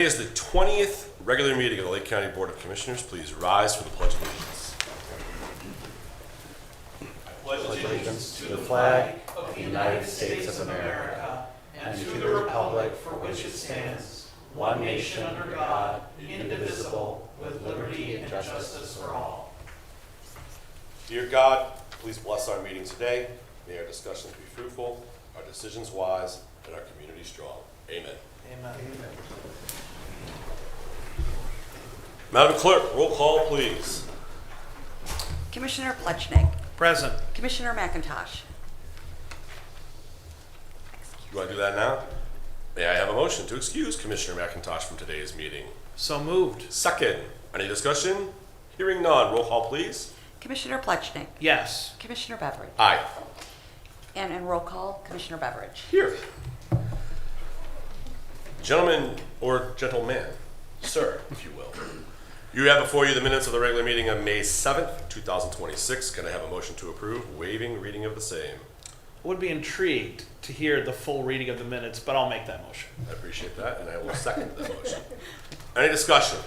Today is the 20th regular meeting of the Lake County Board of Commissioners. Please rise for the Pledge of Allegiance. Pledge allegiance to the flag of the United States of America and to the republic for which it stands, one nation under God, indivisible, with liberty and justice for all. Dear God, please bless our meeting today. May our discussions be fruitful, our decisions wise, and our community strong. Amen. Amen. Madam Clerk, roll call, please. Commissioner Plechnik. Present. Commissioner McIntosh. You want to do that now? May I have a motion to excuse Commissioner McIntosh from today's meeting? So moved. Second. Any discussion? Hearing none. Roll call, please. Commissioner Plechnik. Yes. Commissioner Beveridge. Aye. And in roll call, Commissioner Beveridge. Here. Gentlemen, or gentleman, sir, if you will. You have before you the minutes of the regular meeting of May 7th, 2026. Can I have a motion to approve, waiving reading of the same? Would be intrigued to hear the full reading of the minutes, but I'll make that motion. I appreciate that, and I will second that motion. Any discussion?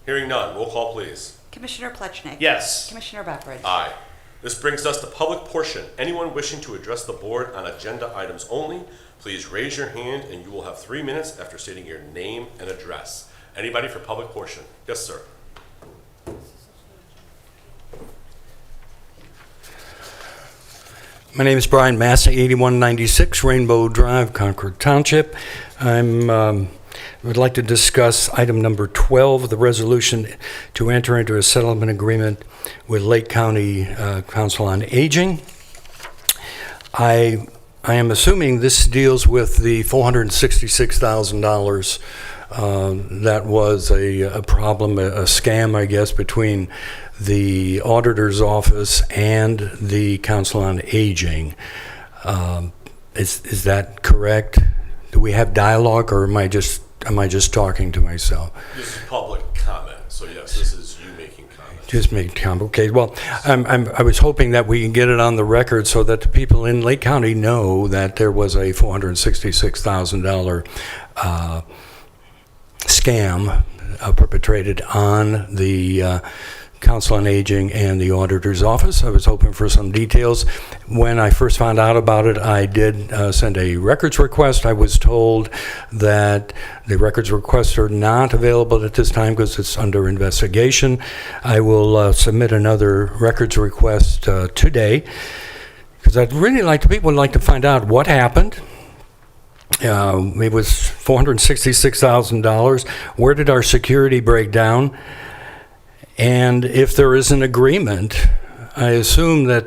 Hearing none. Roll call, please. Commissioner Plechnik. Yes. Commissioner Beveridge. Aye. This brings us to public portion. Anyone wishing to address the board on agenda items only, please raise your hand and you will have 3 minutes after stating your name and address. Anybody for public portion? Yes, sir. My name is Brian Massey, 8196 Rainbow Drive, Concord Township. Would like to discuss item number 12, the resolution to enter into a settlement agreement with Lake County Council on Aging. I am assuming this deals with the $466,000 that was a problem, a scam, I guess, between the auditor's office and the Council on Aging. Is that correct? Do we have dialogue, or am I just talking to myself? This is public comment, so yes, this is you making comments. Just make comment. Okay. Well, I was hoping that we can get it on the record so that the people in Lake County know that there was a $466,000 scam perpetrated on the Council on Aging and the Auditor's Office. I was hoping for some details. When I first found out about it, I did send a records request. I was told that the records requests are not available at this time because it's under investigation. I will submit another records request today because I'd really like people would like to find out what happened. It was $466,000. Where did our security break down? And if there is an agreement, I assume that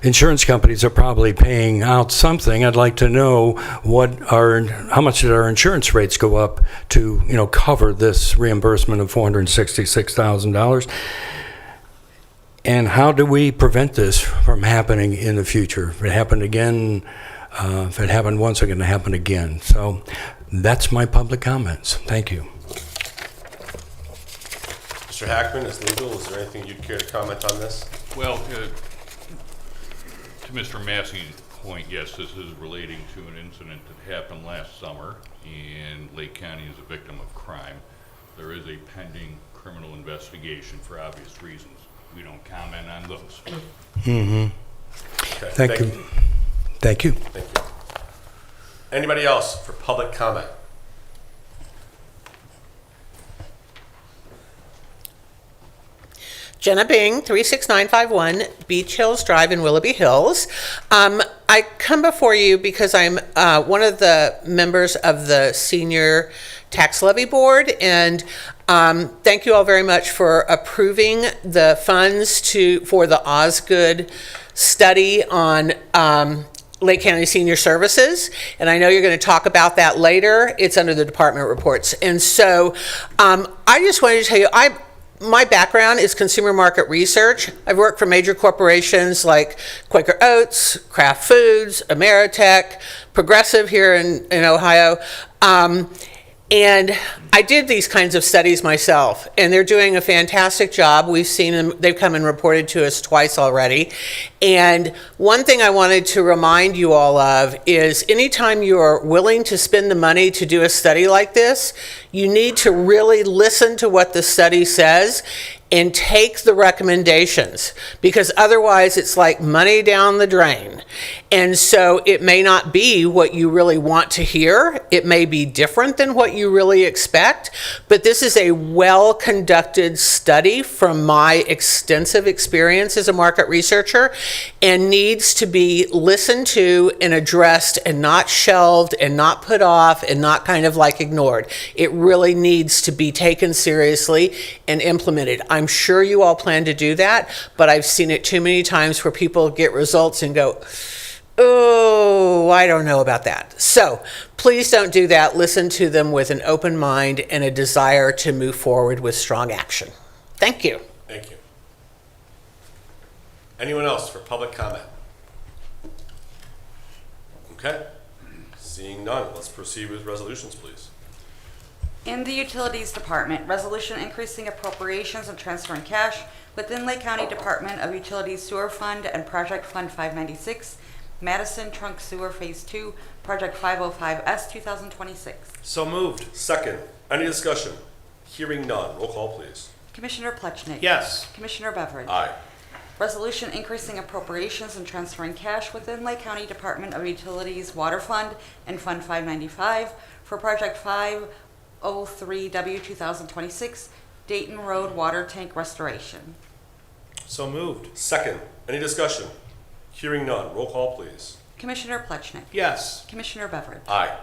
insurance companies are probably paying out something. I'd like to know how much did our insurance rates go up to, cover this reimbursement of $466,000? And how do we prevent this from happening in the future? If it happened again, if it happened once, it's going to happen again. So that's my public comments. Thank you. Mr. Hackman, as legal, is there anything you'd care to comment on this? Well, to Mr. Massey's point, yes, this is relating to an incident that happened last summer, and Lake County is a victim of crime. There is a pending criminal investigation for obvious reasons. We don't comment on those. Mm-hmm. Okay, Thank you. Thank you. Thank you. Anybody else for public comment? Jenna Bing, 36951 Beach Hills Drive in Willoughby Hills. I come before you because I'm one of the members of the Senior Tax Levy Board, and thank you all very much for approving the funds for the Osgood study on Lake County Senior Services, and I know you're going to talk about that later. It's under the department reports. And so I just wanted to tell you, my background is consumer market research. I've worked for major corporations like Quaker Oats, Kraft Foods, Ameritech, Progressive here in Ohio. And I did these kinds of studies myself, and they're doing a fantastic job. We've seen them, they've come and reported to us twice already. And one thing I wanted to remind you all of is anytime you're willing to spend the money to do a study like this, you need to really listen to what the study says and take the recommendations, because otherwise it's like money down the drain. And so it may not be what you really want to hear. It may be different than what you really expect, but this is a well-conducted study from my extensive experience as a market researcher, and needs to be listened to and addressed and not shelved and not put off and not kind of like ignored. It really needs to be taken seriously and implemented. I'm sure you all plan to do that, but I've seen it too many times where people get results and go, oh, I don't know about that. So please don't do that. Listen to them with an open mind and a desire to move forward with strong action. Thank you. Thank you. Anyone else for public comment? Okay. Seeing none, let's proceed with resolutions, please. In the Utilities Department, resolution increasing appropriations and transferring cash within Lake County Department of Utilities Sewer Fund and Project Fund 596, Madison Trunk Sewer Phase 2, Project 505S 2026. So moved. Second, any discussion? Hearing none, roll call, please. Commissioner Plechnik. Yes. Commissioner Beveridge. Aye. Resolution increasing appropriations and transferring cash within Lake County Department of Utilities Water Fund and Fund 595 for Project 503W 2026, Dayton Road Water Tank Restoration. So moved. Second, any discussion? Hearing none, roll call, please. Commissioner Plechnik. Yes. Commissioner Beveridge. Aye.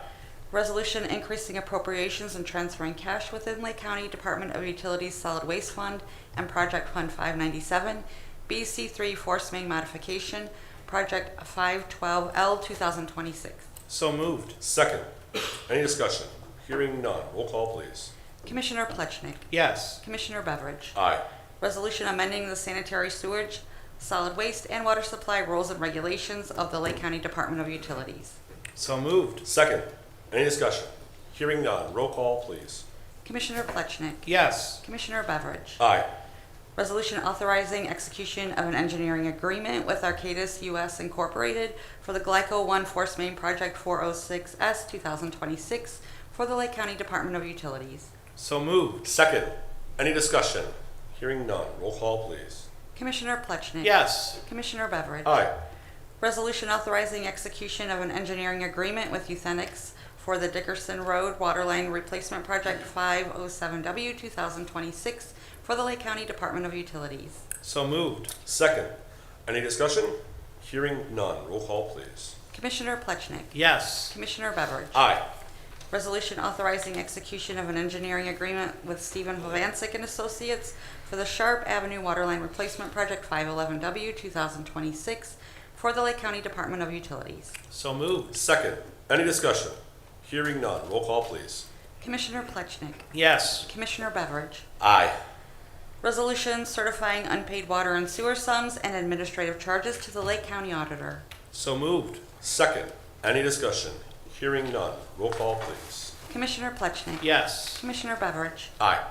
Resolution increasing appropriations and transferring cash within Lake County Department of Utilities Solid Waste Fund and Project Fund 597, BC3 Force Main Modification, Project 512L 2026. So moved. Second, any discussion? Hearing none, roll call, please. Commissioner Plechnik. Yes. Commissioner Beveridge. Aye. Resolution amending the sanitary sewage, solid waste, and water supply rules and regulations of the Lake County Department of Utilities. So moved. Second, any discussion? Hearing none, roll call, please. Commissioner Plechnik. Yes. Commissioner Beveridge. Aye. Resolution authorizing execution of an engineering agreement with Arcadis US Incorporated for the Glyco 1 Force Main Project 406S 2026 for the Lake County Department of Utilities. So moved. Second, any discussion? Hearing none, roll call, please. Commissioner Plechnik. Yes. Commissioner Beveridge. Aye. Resolution authorizing execution of an engineering agreement with Euthenix for the Dickerson Road Waterline Replacement Project 507W 2026 for the Lake County Department of Utilities. So moved. Second, any discussion? Hearing none, roll call, please. Commissioner Plechnik. Yes. Commissioner Beveridge. Aye. Resolution authorizing execution of an engineering agreement with Stephen Hovansik and Associates for the Sharp Avenue Waterline Replacement Project 511W 2026 for the Lake County Department of Utilities. So moved. Second, any discussion? Hearing none, roll call, please. Commissioner Plechnik. Yes. Commissioner Beveridge. Aye. Resolution certifying unpaid water and sewer sums and administrative charges to the Lake County Auditor. So moved. Second, any discussion? Hearing none, roll call, please. Commissioner Plechnik. Yes. Commissioner Beveridge. Aye.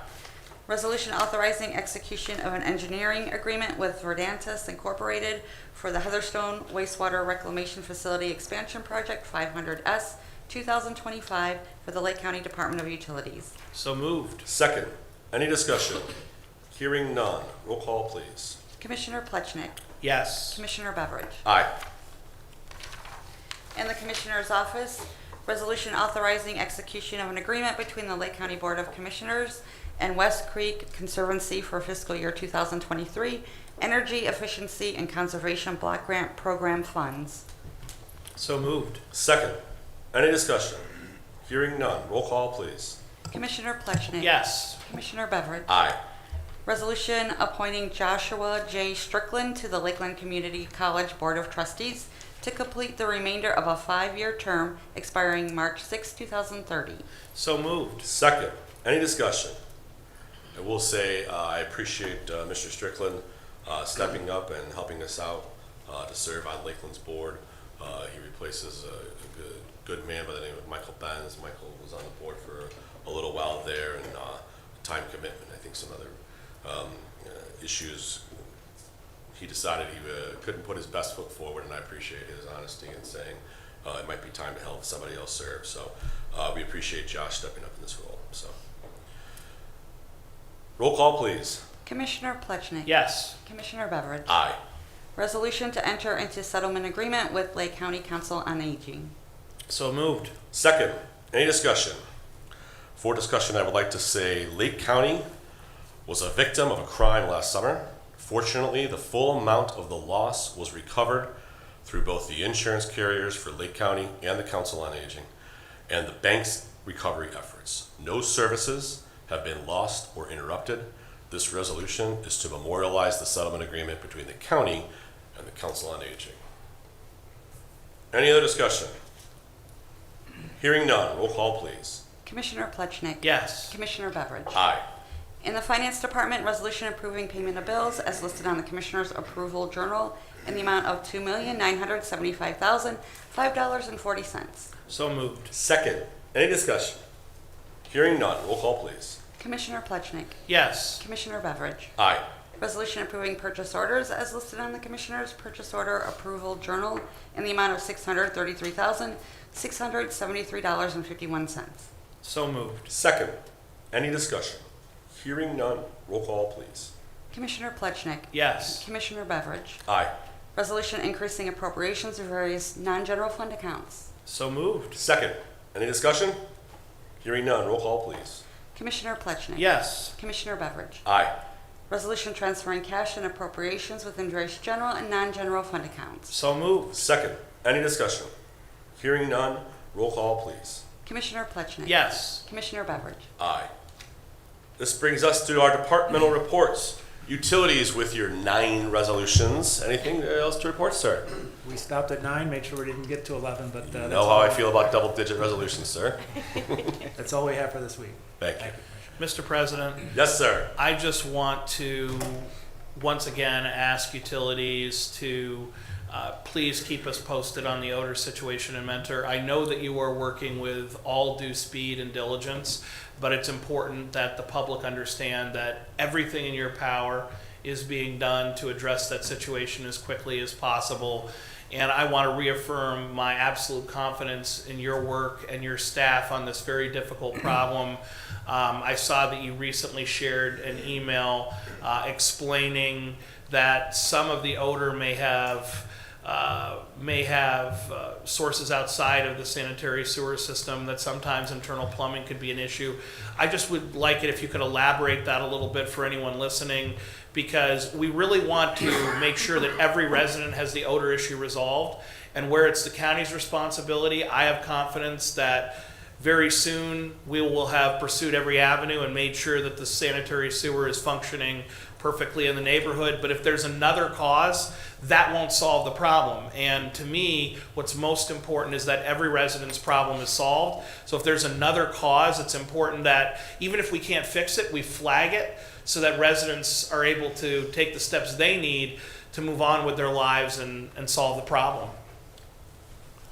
Resolution authorizing execution of an engineering agreement with Verdantis Incorporated for the Heatherstone Wastewater Reclamation Facility Expansion Project 500S 2025 for the Lake County Department of Utilities. So moved. Second, any discussion? Hearing none, roll call, please. Commissioner Plechnik. Yes. Commissioner Beveridge. Aye. In the Commissioner's Office, resolution authorizing execution of an agreement between the Lake County Board of Commissioners and West Creek Conservancy for fiscal year 2023 Energy Efficiency and Conservation Block Grant Program funds. So moved. Second, any discussion? Hearing none, roll call, please. Commissioner Plechnik. Yes. Commissioner Beveridge. Aye. Resolution appointing Joshua J. Strickland to the Lakeland Community College Board of Trustees to complete the remainder of a 5-year term expiring March 6, 2030. So moved. Second, any discussion? I will say I appreciate Mr. Strickland stepping up and helping us out to serve on Lakeland's board. He replaces a good man by the name of Michael Benz. Michael was on the board for a little while there and time commitment. I think some other issues. He decided he couldn't put his best foot forward, and I appreciate his honesty in saying it might be time to help somebody else serve. So we appreciate Josh stepping up in this role. So roll call, please. Commissioner Plechnik. Yes. Commissioner Beveridge. Aye. Resolution to enter into settlement agreement with Lake County Council on Aging. So moved. Second, any discussion? For discussion, I would like to say Lake County was a victim of a crime last summer. Fortunately, the full amount of the loss was recovered through both the insurance carriers for Lake County and the Council on Aging and the bank's recovery efforts. No services have been lost or interrupted. This resolution is to memorialize the settlement agreement between the county and the Council on Aging. Any other discussion? Hearing none, roll call please. Commissioner Plechnik. Yes. Commissioner Beveridge. Aye. In the Finance Department, resolution approving payment of bills as listed on the Commissioner's Approval Journal in the amount of $2,975,005.40. So moved. Second, any discussion? Hearing none, roll call please. Commissioner Plechnik. Yes. Commissioner Beveridge. Aye. Resolution approving purchase orders as listed on the Commissioner's Purchase Order Approval Journal in the amount of $633,673.51. So moved. Second, any discussion? Hearing none, roll call please. Commissioner Plechnik. Yes. Commissioner Beveridge. Aye. Resolution increasing appropriations of various non-general fund accounts. So moved. Second, any discussion? Hearing none, roll call please. Commissioner Plechnik. Yes. Commissioner Beveridge. Aye. Resolution transferring cash and appropriations within various general and non-general fund accounts. So moved. Second, any discussion? Hearing none, roll call please. Commissioner Plechnik. Yes. Commissioner Beveridge. Aye. This brings us to our departmental reports. Utilities with your 9 resolutions. Anything else to report, sir? We stopped at 9, made sure we didn't get to 11, but You that's know how I feel about double-digit resolutions, sir. That's all we have for this week. Thank you. Thank you, Commissioner. Mr. President, Yes, sir. I just want to once again ask utilities to please keep us posted on the odor situation in Mentor. I know that you are working with all due speed and diligence, but it's important that the public understand that everything in your power is being done to address that situation as quickly as possible. And I want to reaffirm my absolute confidence in your work and your staff on this very difficult problem. I saw that you recently shared an email explaining that some of the odor may have sources outside of the sanitary sewer system, that sometimes internal plumbing could be an issue. I just would like it if you could elaborate that a little bit for anyone listening, because we really want to make sure that every resident has the odor issue resolved. And where it's the county's responsibility, I have confidence that very soon we will have pursued every avenue and made sure that the sanitary sewer is functioning perfectly in the neighborhood. But if there's another cause, that won't solve the problem. And to me, what's most important is that every resident's problem is solved. So if there's another cause, it's important that even if we can't fix it, we flag it so that residents are able to take the steps they need to move on with their lives and solve the problem.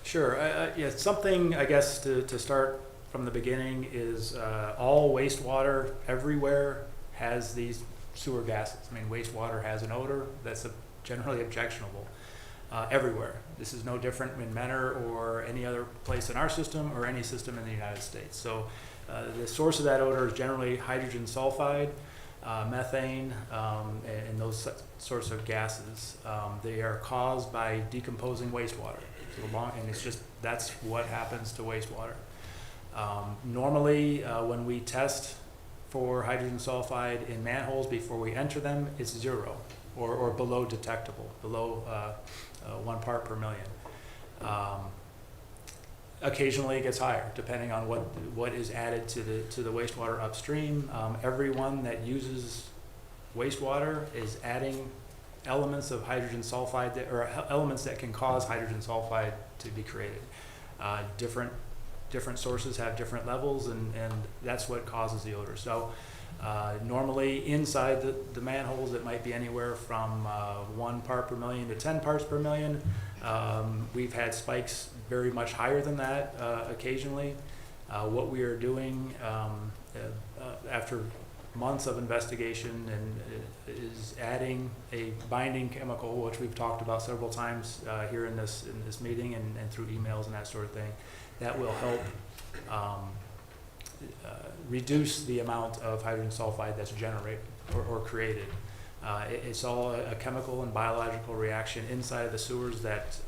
Sure. Yeah, something, I guess, to start from the beginning is all wastewater everywhere has these sewer gases. I mean, wastewater has an odor that's generally objectionable everywhere. This is no different in Mentor or any other place in our system or any system in the United States. So the source of that odor is generally hydrogen sulfide, methane, and those sorts of gases. They are caused by decomposing wastewater. And it's just, that's what happens to wastewater. Normally, when we test for hydrogen sulfide in manholes before we enter them, it's 0 or below detectable, below 1 part per million. Occasionally it gets higher, depending on what is added to the wastewater upstream. Everyone that uses wastewater is adding elements of hydrogen sulfide or elements that can cause hydrogen sulfide to be created. Different sources have different levels, and that's what causes the odor. So normally inside the manholes, it might be anywhere from 1 part per million to 10 parts per million. We've had spikes very much higher than that occasionally. What we are doing after months of investigation is adding a binding chemical, which we've talked about several times here in this meeting and through emails and that sort of thing, that will help reduce the amount of hydrogen sulfide that's generated or created. It's all a chemical and biological reaction inside of the sewers that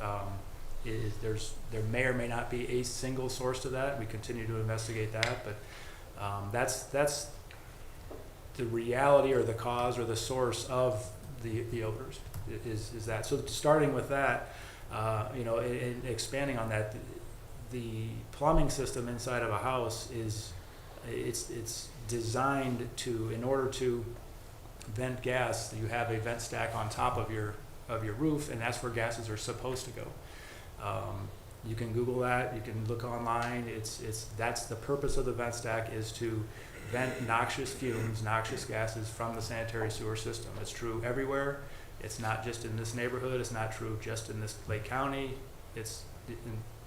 there may or may not be a single source to that. We continue to investigate that, but that's the reality or the cause or the source of the odors is that. So starting with that, and expanding on that, the plumbing system inside of a house it's designed to, in order to vent gas, you have a vent stack on top of your roof, and that's where gases are supposed to go. You can Google that. You can look online. That's the purpose of the vent stack, is to vent noxious fumes, noxious gases from the sanitary sewer system. It's true everywhere. It's not just in this neighborhood. It's not true just in this Lake County. It's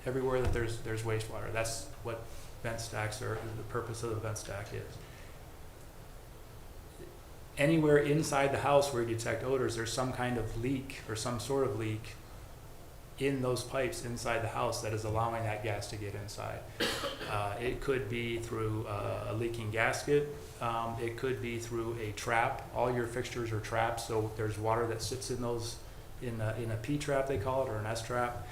everywhere that there's wastewater. That's what vent stacks are. The purpose of the vent stack is. Anywhere inside the house where you detect odors, there's some kind of leak or some sort of leak in those pipes inside the house that is allowing that gas to get inside. It could be through a leaking gasket. It could be through a trap. All your fixtures are traps, so there's water that sits in those, in a P trap they call it, or an S trap,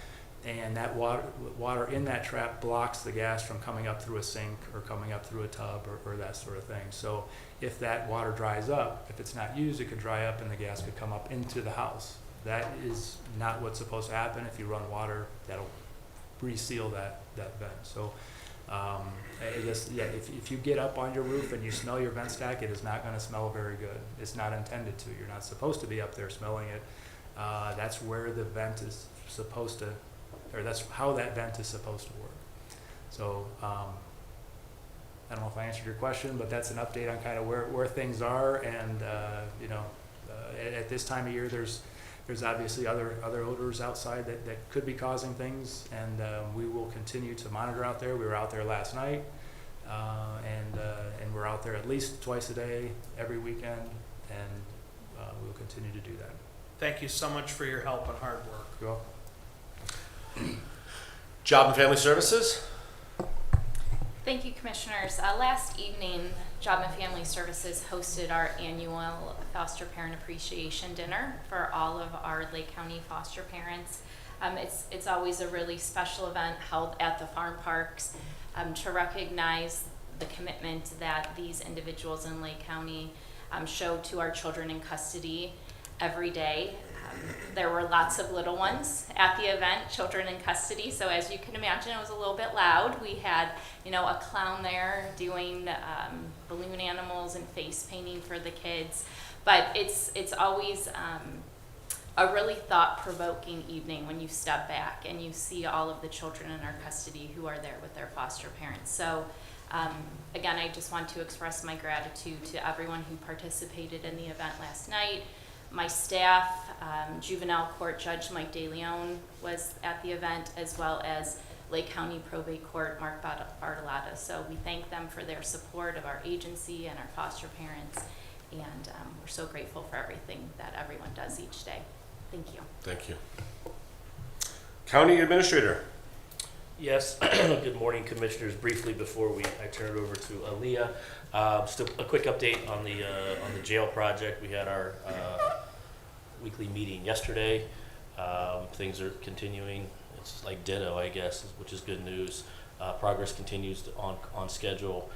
and that water in that trap blocks the gas from coming up through a sink or coming up through a tub or that sort of thing. So if that water dries up, if it's not used, it could dry up and the gas could come up into the house. That is not what's supposed to happen. If you run water, that'll reseal that vent. So I guess, yeah, if you get up on your roof and you smell your vent stack, it is not going to smell very good. It's not intended to. You're not supposed to be up there smelling it. That's where the vent is supposed to, or that's how that vent is supposed to work. So I don't know if I answered your question, but that's an update on kind of where things are. And at this time of year, there's obviously other odors outside that could be causing things, and we will continue to monitor out there. We were out there last night, and we're out there at least twice a day, every weekend, and we'll continue to do that. Thank you so much for your help and hard work. You're welcome. Job and Family Services. Thank you, Commissioners. Last evening, Job and Family Services hosted our annual Foster Parent Appreciation Dinner for all of our Lake County foster parents. It's always a really special event held at the farm parks to recognize the commitment that these individuals in Lake County show to our children in custody every day. There were lots of little ones at the event, children in custody, so as you can imagine, it was a little bit loud. We had, a clown there doing balloon animals and face painting for the kids, but it's always a really thought-provoking evening when you step back and you see all of the children in our custody who are there with their foster parents. So again, I just want to express my gratitude to everyone who participated in the event last night. My staff, Juvenile Court Judge Mike DeLeon was at the event, as well as Lake County Probate Court Mark Bartolotta. So we thank them for their support of our agency and our foster parents, and we're so grateful for everything that everyone does each day. Thank you. Thank you. County Administrator. Yes, good morning, Commissioners. Briefly before I turn it over to Aaliyah, just a quick update on the jail project. We had our weekly meeting yesterday. Things are continuing. It's like ditto, I guess, which is good news. Progress continues on schedule.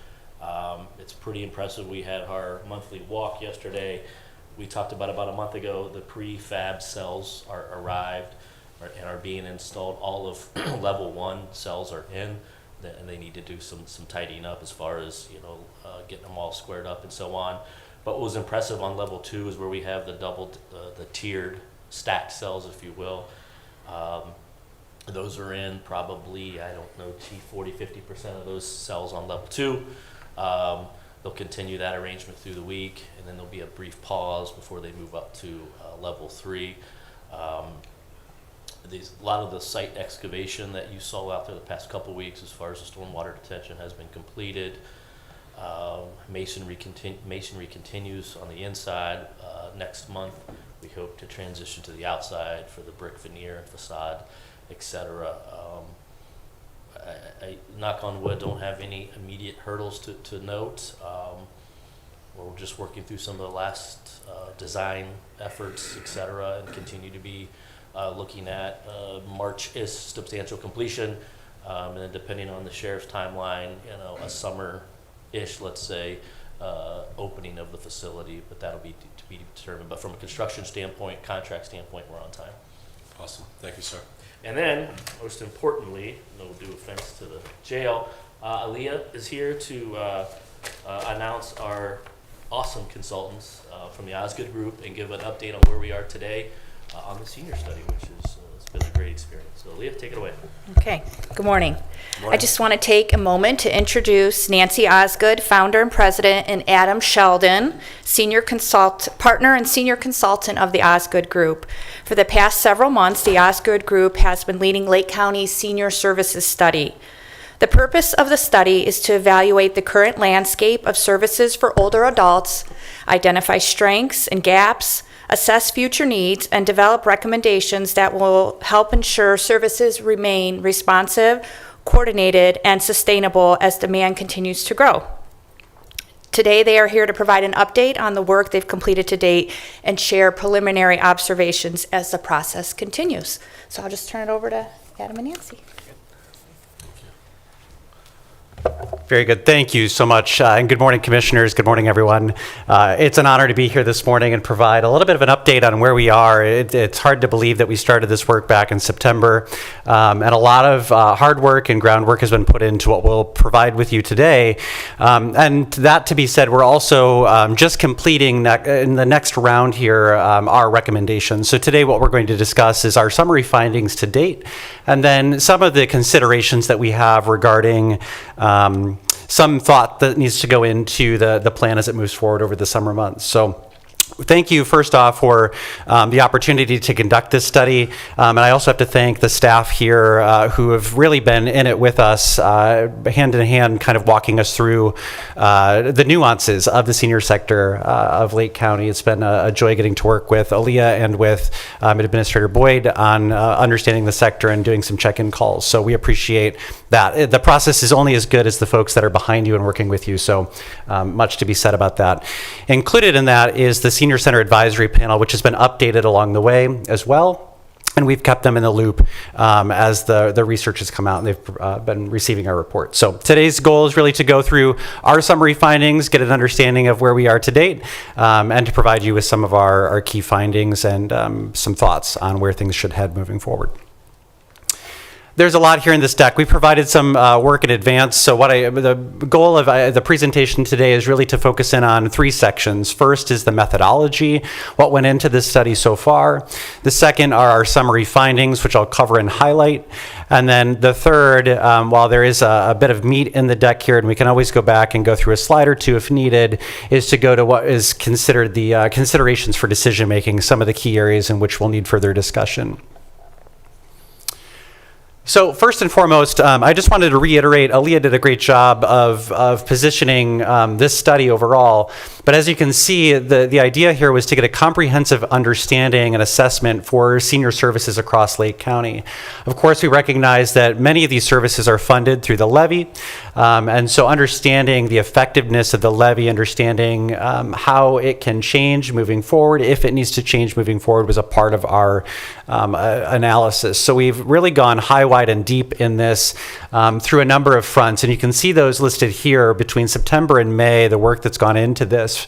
It's pretty impressive. We had our monthly walk yesterday. We talked about a month ago, the prefab cells arrived and are being installed. All of level 1 cells are in, and they need to do some tidying up as far as getting them all squared up and so on. But what was impressive on level 2 is where we have the tiered stacked cells, if you will. Those are in probably, 40-50% of those cells on level 2. They'll continue that arrangement through the week, and then there'll be a brief pause before they move up to level 3. a lot of the site excavation that you saw out there the past couple weeks as far as the stormwater detention has been completed. Masonry continues on the inside. Next month, we hope to transition to the outside for the brick veneer and facade, etc. I knock on wood, don't have any immediate hurdles to note. We're just working through some of the last design efforts, etc., and continue to be looking at March is substantial completion, and then depending on the sheriff's timeline, a summer-ish, let's say, opening of the facility, but that'll be to be determined. But from a construction standpoint, contract standpoint, we're on time. Awesome. Thank you, sir. And then, most importantly, no due offense to the jail, Aaliyah is here to announce our awesome consultants from the Osgood Group and give an update on where we are today on the senior study, which is it's been a great experience. So, Aaliyah, take it away. Okay, good morning. I just want to take a moment to introduce Nancy Osgood, founder and president, and Adam Sheldon, partner and senior consultant of the Osgood Group. For the past several months, the Osgood Group has been leading Lake County's senior services study. The purpose of the study is to evaluate the current landscape of services for older adults, identify strengths and gaps, assess future needs, and develop recommendations that will help ensure services remain responsive, coordinated, and sustainable as demand continues to grow. Today, they are here to provide an update on the work they've completed to date and share preliminary observations as the process continues. So I'll just turn it over to Adam and Nancy. Very good. Thank you so much. And good morning, commissioners. Good morning, everyone. It's an honor to be here this morning and provide a little bit of an update on where we are. It's hard to believe that we started this work back in September. And a lot of hard work and groundwork has been put into what we'll provide with you today. And that to be said, we're also just completing in the next round here our recommendations. So today what we're going to discuss is our summary findings to date, and then some of the considerations that we have regarding some thought that needs to go into the plan as it moves forward over the summer months. So thank you, first off, for the opportunity to conduct this study. And I also have to thank the staff here who have really been in it with us, hand in hand, kind of walking us through the nuances of the senior sector of Lake County. It's been a joy getting to work with Aaliyah and with Administrator Boyd on understanding the sector and doing some check-in calls. So we appreciate that. The process is only as good as the folks that are behind you and working with you. So much to be said about that. Included in that is the Senior Center Advisory Panel, which has been updated along the way as well. And we've kept them in the loop as the research has come out, and they've been receiving our report. So today's goal is really to go through our summary findings, get an understanding of where we are to date, and to provide you with some of our key findings and some thoughts on where things should head moving forward. There's a lot here in this deck. We provided some work in advance. So the goal of the presentation today is really to focus in on three sections. First is the methodology, what went into this study so far. The second are our summary findings, which I'll cover and highlight. And then the third, while there is a bit of meat in the deck here, and we can always go back and go through a slide or two if needed, is to go to what is considered the considerations for decision making, some of the key areas in which we'll need further discussion. So first and foremost, I just wanted to reiterate, Aaliyah did a great job of positioning this study overall. But as you can see, the idea here was to get a comprehensive understanding and assessment for senior services across Lake County. Of course, we recognize that many of these services are funded through the levy. And so understanding the effectiveness of the levy, understanding how it can change moving forward, if it needs to change moving forward, was a part of our analysis. So we've really gone high, wide, and deep in this through a number of fronts. And you can see those listed here between September and May, the work that's gone into this.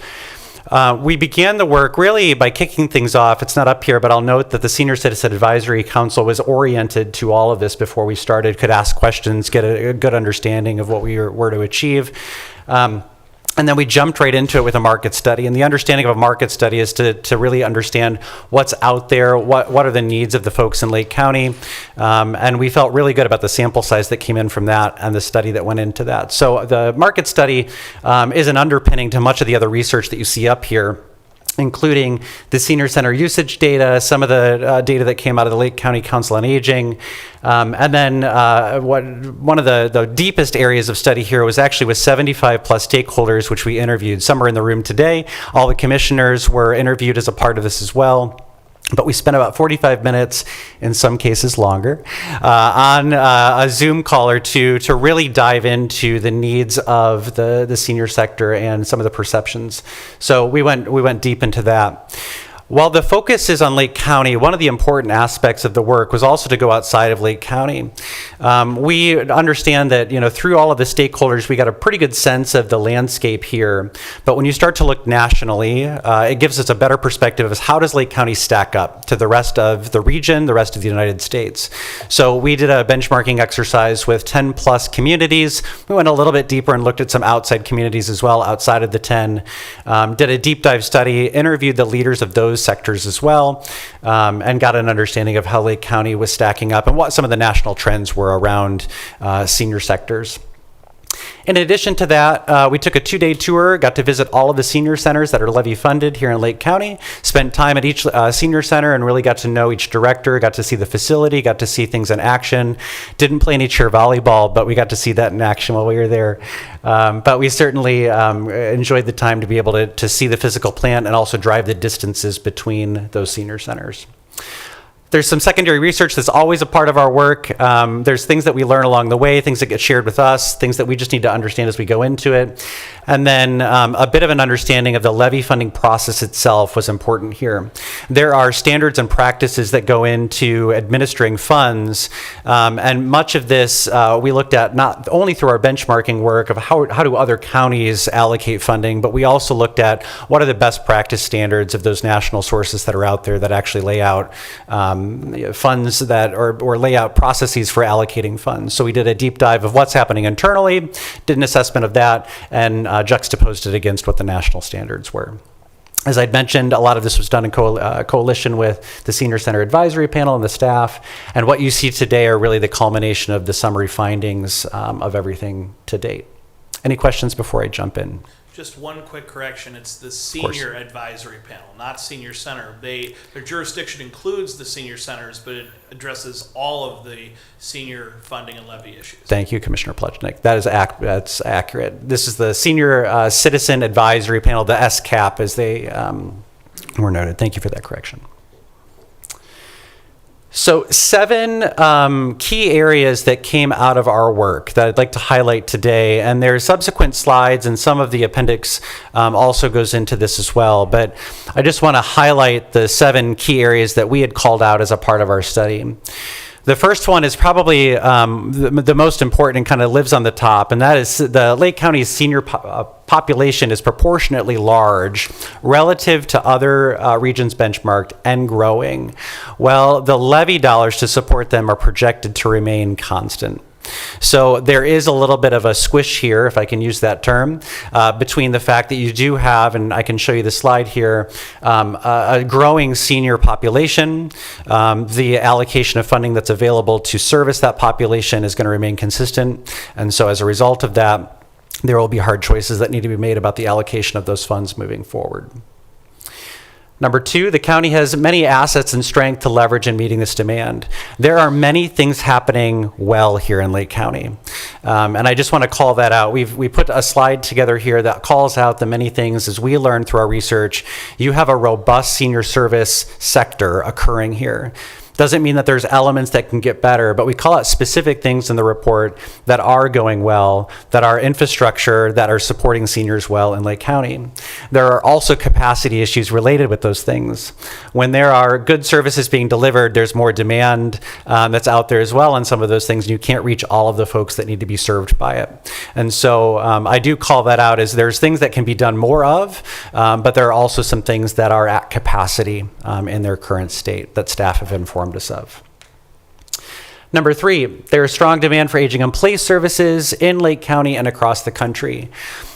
We began the work really by kicking things off. It's not up here, but I'll note that the Senior Citizen Advisory Council was oriented to all of this before we started, could ask questions, get a good understanding of what we were to achieve. And then we jumped right into it with a market study. And the understanding of a market study is to really understand what's out there, what are the needs of the folks in Lake County. And we felt really good about the sample size that came in from that and the study that went into that. So the market study is an underpinning to much of the other research that you see up here. including the senior center usage data, some of the data that came out of the Lake County Council on Aging. And then one of the deepest areas of study here was actually with 75 plus stakeholders, which we interviewed. Some are in the room today. All the commissioners were interviewed as a part of this as well. But we spent about 45 minutes, in some cases longer, on a Zoom call or two to really dive into the needs of the senior sector and some of the perceptions. So we went deep into that. While the focus is on Lake County, one of the important aspects of the work was also to go outside of Lake County. We understand that, through all of the stakeholders, we got a pretty good sense of the landscape here. But when you start to look nationally, it gives us a better perspective of how does Lake County stack up to the rest of the region, the rest of the United States. So we did a benchmarking exercise with 10 plus communities. We went a little bit deeper and looked at some outside communities as well, outside of the 10. Did a deep dive study, interviewed the leaders of those sectors as well, and got an understanding of how Lake County was stacking up and what some of the national trends were around senior sectors. In addition to that, we took a 2-day tour, got to visit all of the senior centers that are levy funded here in Lake County, spent time at each senior center and really got to know each director, got to see the facility, got to see things in action. Didn't play any chair volleyball, but we got to see that in action while we were there. But we certainly enjoyed the time to be able to see the physical plant and also drive the distances between those senior centers. There's some secondary research that's always a part of our work. There's things that we learn along the way, things that get shared with us, things that we just need to understand as we go into it. And then a bit of an understanding of the levy funding process itself was important here. There are standards and practices that go into administering funds, and much of this we looked at not only through our benchmarking work of how do other counties allocate funding, but we also looked at what are the best practice standards of those national sources that are out there that actually lay out funds that or lay out processes for allocating funds. So we did a deep dive of what's happening internally, did an assessment of that, and juxtaposed it against what the national standards were. As I'd mentioned, a lot of this was done in coalition with the Senior Center Advisory Panel and the staff, and what you see today are really the culmination of the summary findings of everything to date. Any questions before I jump in? Just one quick correction, it's the Senior Advisory Panel, not Senior Center. Their jurisdiction includes the senior centers, but it addresses all of the senior funding and levy issues. Thank you, Commissioner Plechnik. That's accurate. This is the Senior Citizen Advisory Panel, the SCAP, as they were noted. Thank you for that correction. So 7 key areas that came out of our work that I'd like to highlight today, and there are subsequent slides, and some of the appendix also goes into this as well, but I just want to highlight the 7 key areas that we had called out as a part of our study. The first one is probably the most important and kind of lives on the top, and that is the Lake County's senior population is proportionately large relative to other regions benchmarked and growing. Well, the levy dollars to support them are projected to remain constant. So there is a little bit of a squish here, if I can use that term, between the fact that you do have, and I can show you the slide here, a growing senior population. The allocation of funding that's available to service that population is going to remain consistent. And so as a result of that, there will be hard choices that need to be made about the allocation of those funds moving forward. Number 2, the county has many assets and strength to leverage in meeting this demand. There are many things happening well here in Lake County. And I just want to call that out. We put a slide together here that calls out the many things as we learned through our research. You have a robust senior service sector occurring here. Doesn't mean that there's elements that can get better, but we call out specific things in the report that are going well, that are infrastructure, that are supporting seniors well in Lake County. There are also capacity issues related with those things. When there are good services being delivered, there's more demand that's out there as well on some of those things, and you can't reach all of the folks that need to be served by it. And so I do call that out as there's things that can be done more of, but there are also some things that are at capacity in their current state that staff have informed us of. Number 3, there is strong demand for aging in place services in Lake County and across the country.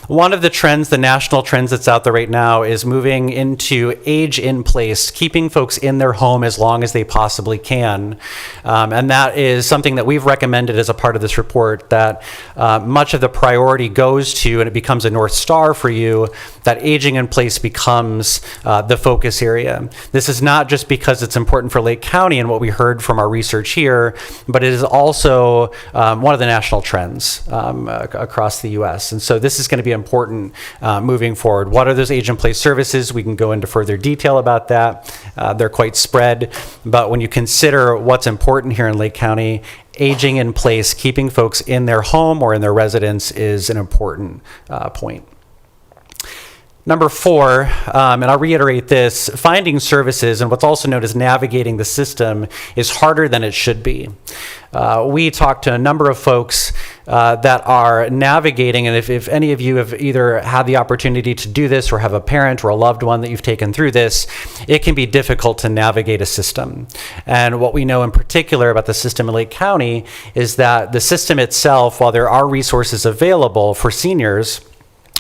one of the trends, the national trends that's out there right now, is moving into age in place, keeping folks in their home as long as they possibly can. And that is something that we've recommended as a part of this report, that much of the priority goes to, and it becomes a North Star for you, that aging in place becomes the focus area. This is not just because it's important for Lake County and what we heard from our research here, but it is also one of the national trends across the U.S. And so this is going to be important moving forward. What are those age-in-place services? We can go into further detail about that. They're quite spread, but when you consider what's important here in Lake County, aging in place, keeping folks in their home or in their residence is an important point. Number 4, and I'll reiterate this, finding services and what's also known as navigating the system is harder than it should be. We talked to a number of folks that are navigating, and if any of you have either had the opportunity to do this or have a parent or a loved one that you've taken through this, it can be difficult to navigate a system. And what we know in particular about the system in Lake County is that the system itself, while there are resources available for seniors,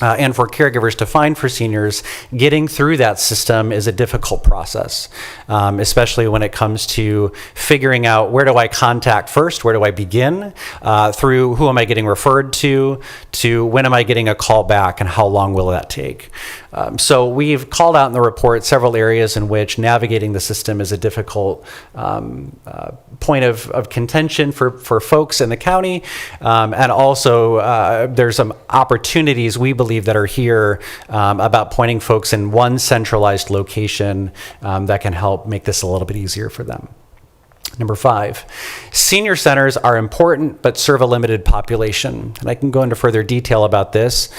and for caregivers to find for seniors, getting through that system is a difficult process, especially when it comes to figuring out where do I contact first, where do I begin, through who am I getting referred to when am I getting a call back and how long will that take. So we've called out in the report several areas in which navigating the system is a difficult point of contention for folks in the county, and also there's some opportunities we believe that are here about pointing folks in one centralized location that can help make this a little bit easier for them. Number 5, senior centers are important but serve a limited population. And I can go into further detail about this.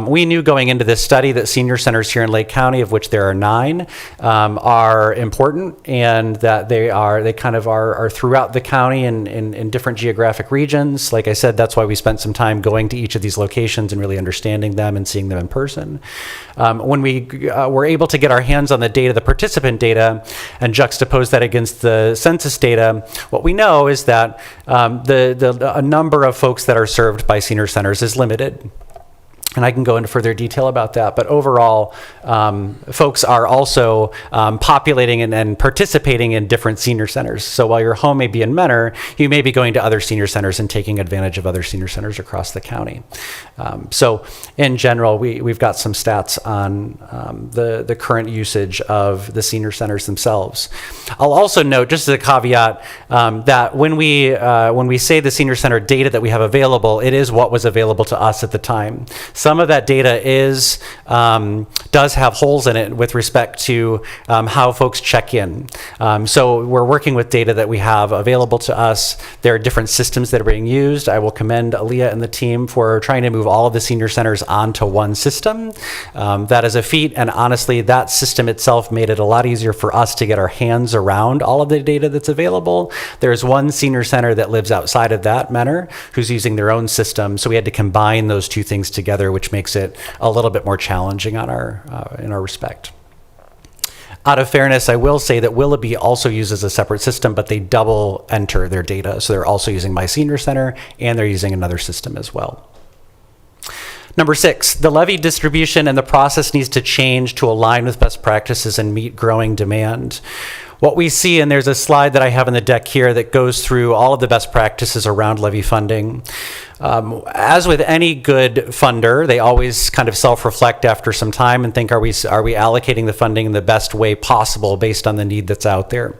We knew going into this study that senior centers here in Lake County, of which there are 9, are important, and that they kind of are throughout the county in different geographic regions. Like I said, that's why we spent some time going to each of these locations and really understanding them and seeing them in person. When we were able to get our hands on the data, the participant data, and juxtapose that against the census data, what we know is that a number of folks that are served by senior centers is limited. And I can go into further detail about that. But overall, folks are also populating and participating in different senior centers. So while your home may be in Mentor, you may be going to other senior centers and taking advantage of other senior centers across the county. So in general, we've got some stats on the current usage of the senior centers themselves. I'll also note, just as a caveat, that when we say the senior center data that we have available, it is what was available to us at the time. Some of that data does have holes in it with respect to how folks check in. So we're working with data that we have available to us. There are different systems that are being used. I will commend Aaliyah and the team for trying to move all of the senior centers onto one system. That is a feat, and honestly, that system itself made it a lot easier for us to get our hands around all of the data that's available. There's one senior center that lives outside of that, Mentor, who's using their own system, so we had to combine those two things together, which makes it a little bit more challenging on in our respect. Out of fairness, I will say that Willoughby also uses a separate system, but they double enter their data. So they're also using My Senior Center, and they're using another system as well. Number 6, the levy distribution and the process needs to change to align with best practices and meet growing demand. What we see, and there's a slide that I have in the deck here that goes through all of the best practices around levy funding. As with any good funder, they always kind of self-reflect after some time and think, are we allocating the funding in the best way possible based on the need that's out there?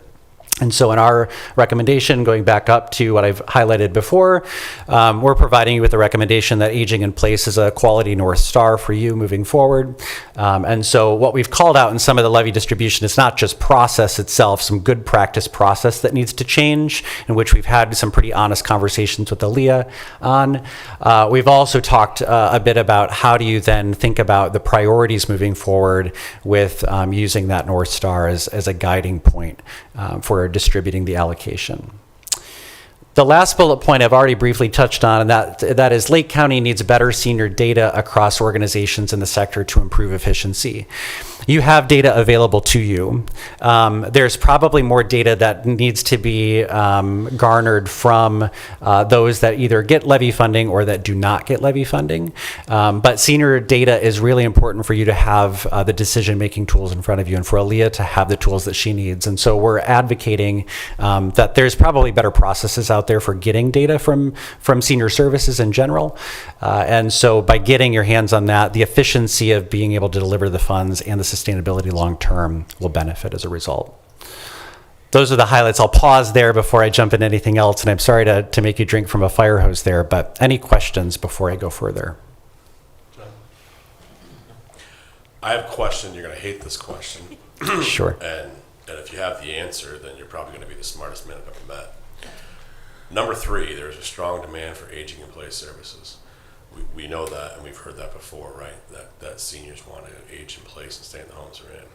And so in our recommendation, going back up to what I've highlighted before, we're providing you with a recommendation that aging in place is a quality North Star for you moving forward. And so what we've called out in some of the levy distribution is not just process itself, some good practice process that needs to change, in which we've had some pretty honest conversations with Aaliyah on. We've also talked a bit about how do you then think about the priorities moving forward with using that North Star as a guiding point for distributing the allocation. The last bullet point I've already briefly touched on, and that is Lake County needs better senior data across organizations in the sector to improve efficiency. You have data available to you. There's probably more data that needs to be garnered from those that either get levy funding or that do not get levy funding. But senior data is really important for you to have the decision-making tools in front of you and for Aaliyah to have the tools that she needs. And so we're advocating that there's probably better processes out there for getting data from senior services in general. And so by getting your hands on that, the efficiency of being able to deliver the funds and the sustainability long-term will benefit as a result. Those are the highlights. I'll pause there before I jump into anything else, and I'm sorry to make you drink from a fire hose there, but any questions before I go further? I have a question. You're going to hate this question. Sure. And if you have the answer, then you're probably going to be the smartest man I've ever met. Number 3, there's a strong demand for aging in place services. We know that, and we've heard that before, right? That seniors want to age in place and stay in the homes they're in.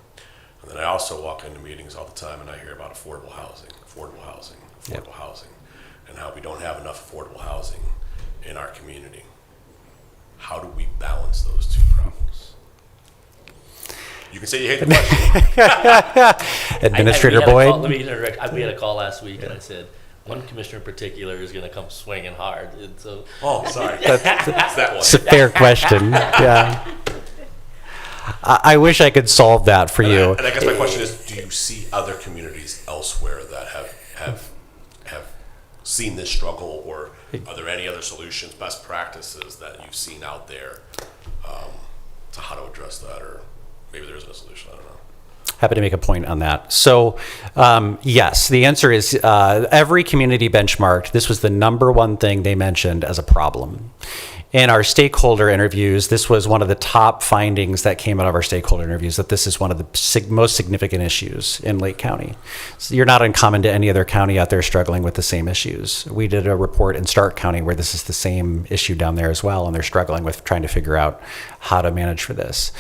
And then I also walk into meetings all the time, and I hear about affordable housing, and how we don't have enough affordable housing in our community. How do we balance those two problems? You can say you hate the question. Administrator we had a call- Boyd? Let me interject. We had a call last week, and I said, one commissioner in particular is going to come swinging hard. And so, Oh, sorry. It's that one. It's a fair question. Yeah. I wish I could solve that for you. And I guess my question is, do you see other communities elsewhere that have seen this struggle, or are there any other solutions, best practices that you've seen out there to how to address that, or maybe there isn't a solution, I don't know. Happy to make a point on that. So, yes, the answer is every community benchmarked, this was the number one thing they mentioned as a problem. In our stakeholder interviews, this was one of the top findings that came out of our stakeholder interviews, that this is one of the most significant issues in Lake County. So you're not uncommon to any other county out there struggling with the same issues. We did a report in Stark County where this is the same issue down there as well, and they're struggling with trying to figure out how to manage for this.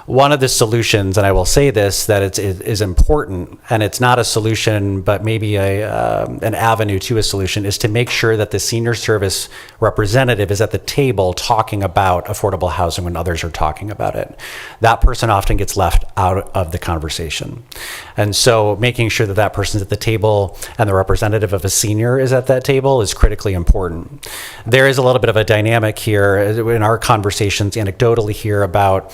One of the solutions, and I will say this, that it is important, and it's not a solution, but maybe an avenue to a solution, is to make sure that the senior service representative is at the table talking about affordable housing when others are talking about it. That person often gets left out of the conversation. And so making sure that that person's at the table and the representative of a senior is at that table is critically important. There is a little bit of a dynamic here in our conversations anecdotally here about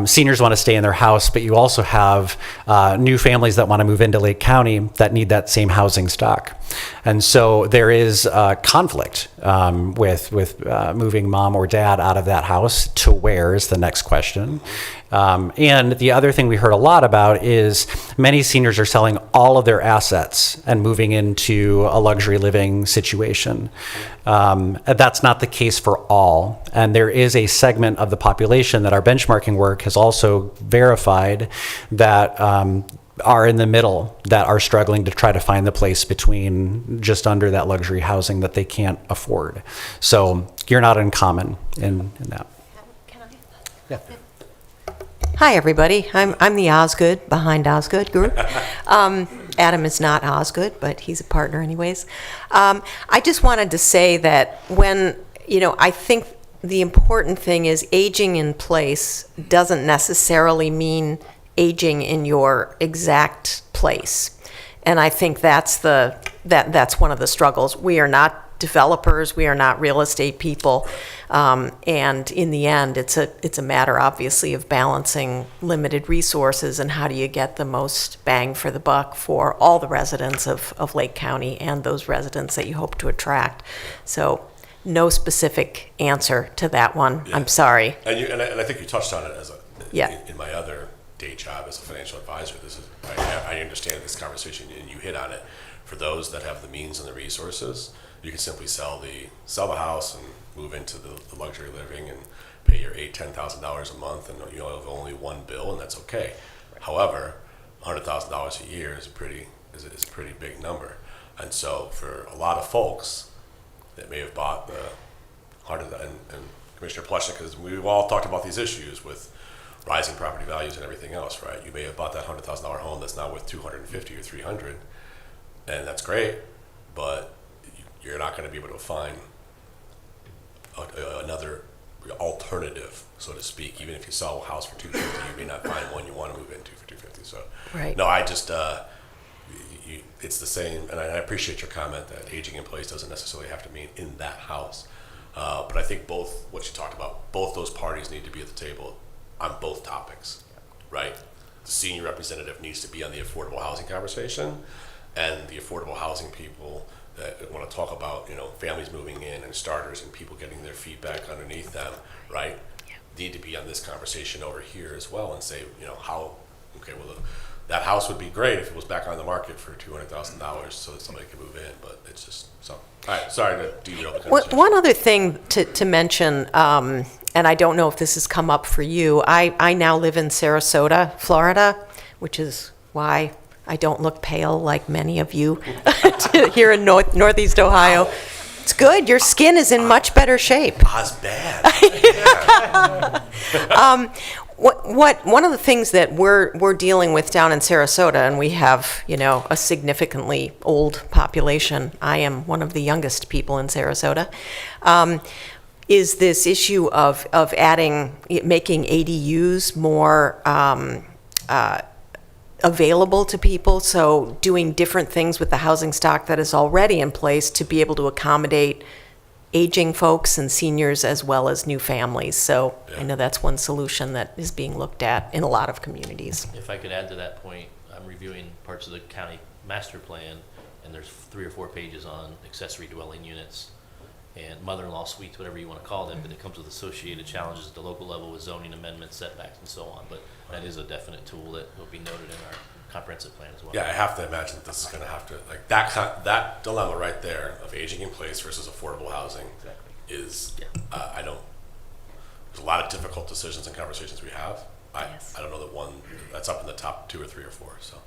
seniors want to stay in their house, but you also have new families that want to move into Lake County that need that same housing stock. And so there is conflict with moving mom or dad out of that house to where is the next question. And the other thing we heard a lot about is many seniors are selling all of their assets and moving into a luxury living situation. That's not the case for all. And there is a segment of the population that our benchmarking work has also verified that are in the middle, that are struggling to try to find the place between just under that luxury housing that they can't afford. So you're not uncommon in that. Hi, everybody. I'm the Osgood behind Osgood Group. Adam is not Osgood, but he's a partner anyways. I just wanted to say that when, I think the important thing is aging in place doesn't necessarily mean aging in your exact place. And I think that's one of the struggles. We are not developers, we are not real estate people. And in the end, it's a matter, obviously, of balancing limited resources and how do you get the most bang for the buck for all the residents of Lake County and those residents that you hope to attract. So no specific answer to that one. Yeah. I'm sorry. And I think you touched on it Yeah. in my other day job as a financial advisor. I understand this conversation, and you hit on it. For those that have the means and the resources, you can simply sell the house and move into the luxury living and pay your $10,000 a month, and you have only one bill, and that's okay. However, $100,000 a year is a pretty big number, and so for a lot of folks that may have bought the and Commissioner Pleshnik, because we've all talked about these issues with rising property values and everything else, right? You may have bought that $100,000 home that's now worth $250 or $300, and that's great, but you're not going to be able to find another alternative, so to speak. Even if you sell a house for $250, you may not find one you want to move into for $250. So, Right. no, I just it's the same, and I appreciate your comment that aging in place doesn't necessarily have to mean in that house. But I think both what you talked about, both those parties need to be at the table on both topics, right? The senior representative needs to be on the affordable housing conversation, and the affordable housing people that want to talk about, families moving in and starters and people getting their feedback underneath them, right? Need to be on this conversation over here as well and say, that house would be great if it was back on the market for $200,000 so that somebody could move in, but it's just so. All right, sorry to derail the conversation. One other thing to mention, and I don't know if this has come up for you, I now live in Sarasota, Florida, which is why I don't look pale like many of you here in Northeast Ohio. It's good. Your skin is in much better shape. That's bad. One of the things that we're dealing with down in Sarasota, and we have, a significantly old population. I am one of the youngest people in Sarasota. Is this issue of making ADUs more available to people, so doing different things with the housing stock that is already in place to be able to accommodate aging folks and seniors as well as new families. So I know that's one solution that is being looked at in a lot of communities. If I could add to that point, I'm reviewing parts of the county master plan, and there's 3 or 4 pages on accessory dwelling units and mother-in-law suites, whatever you want to call them, but it comes with associated challenges at the local level with zoning amendments, setbacks, and so on. But that is a definite tool that will be noted in our comprehensive plan as well. Yeah, I have to imagine that this is going to have to, like, that dilemma right there of aging in place versus affordable housing is, there's a lot of difficult decisions and conversations we have. I don't know that one that's up in the top 2 or 3 or 4. So,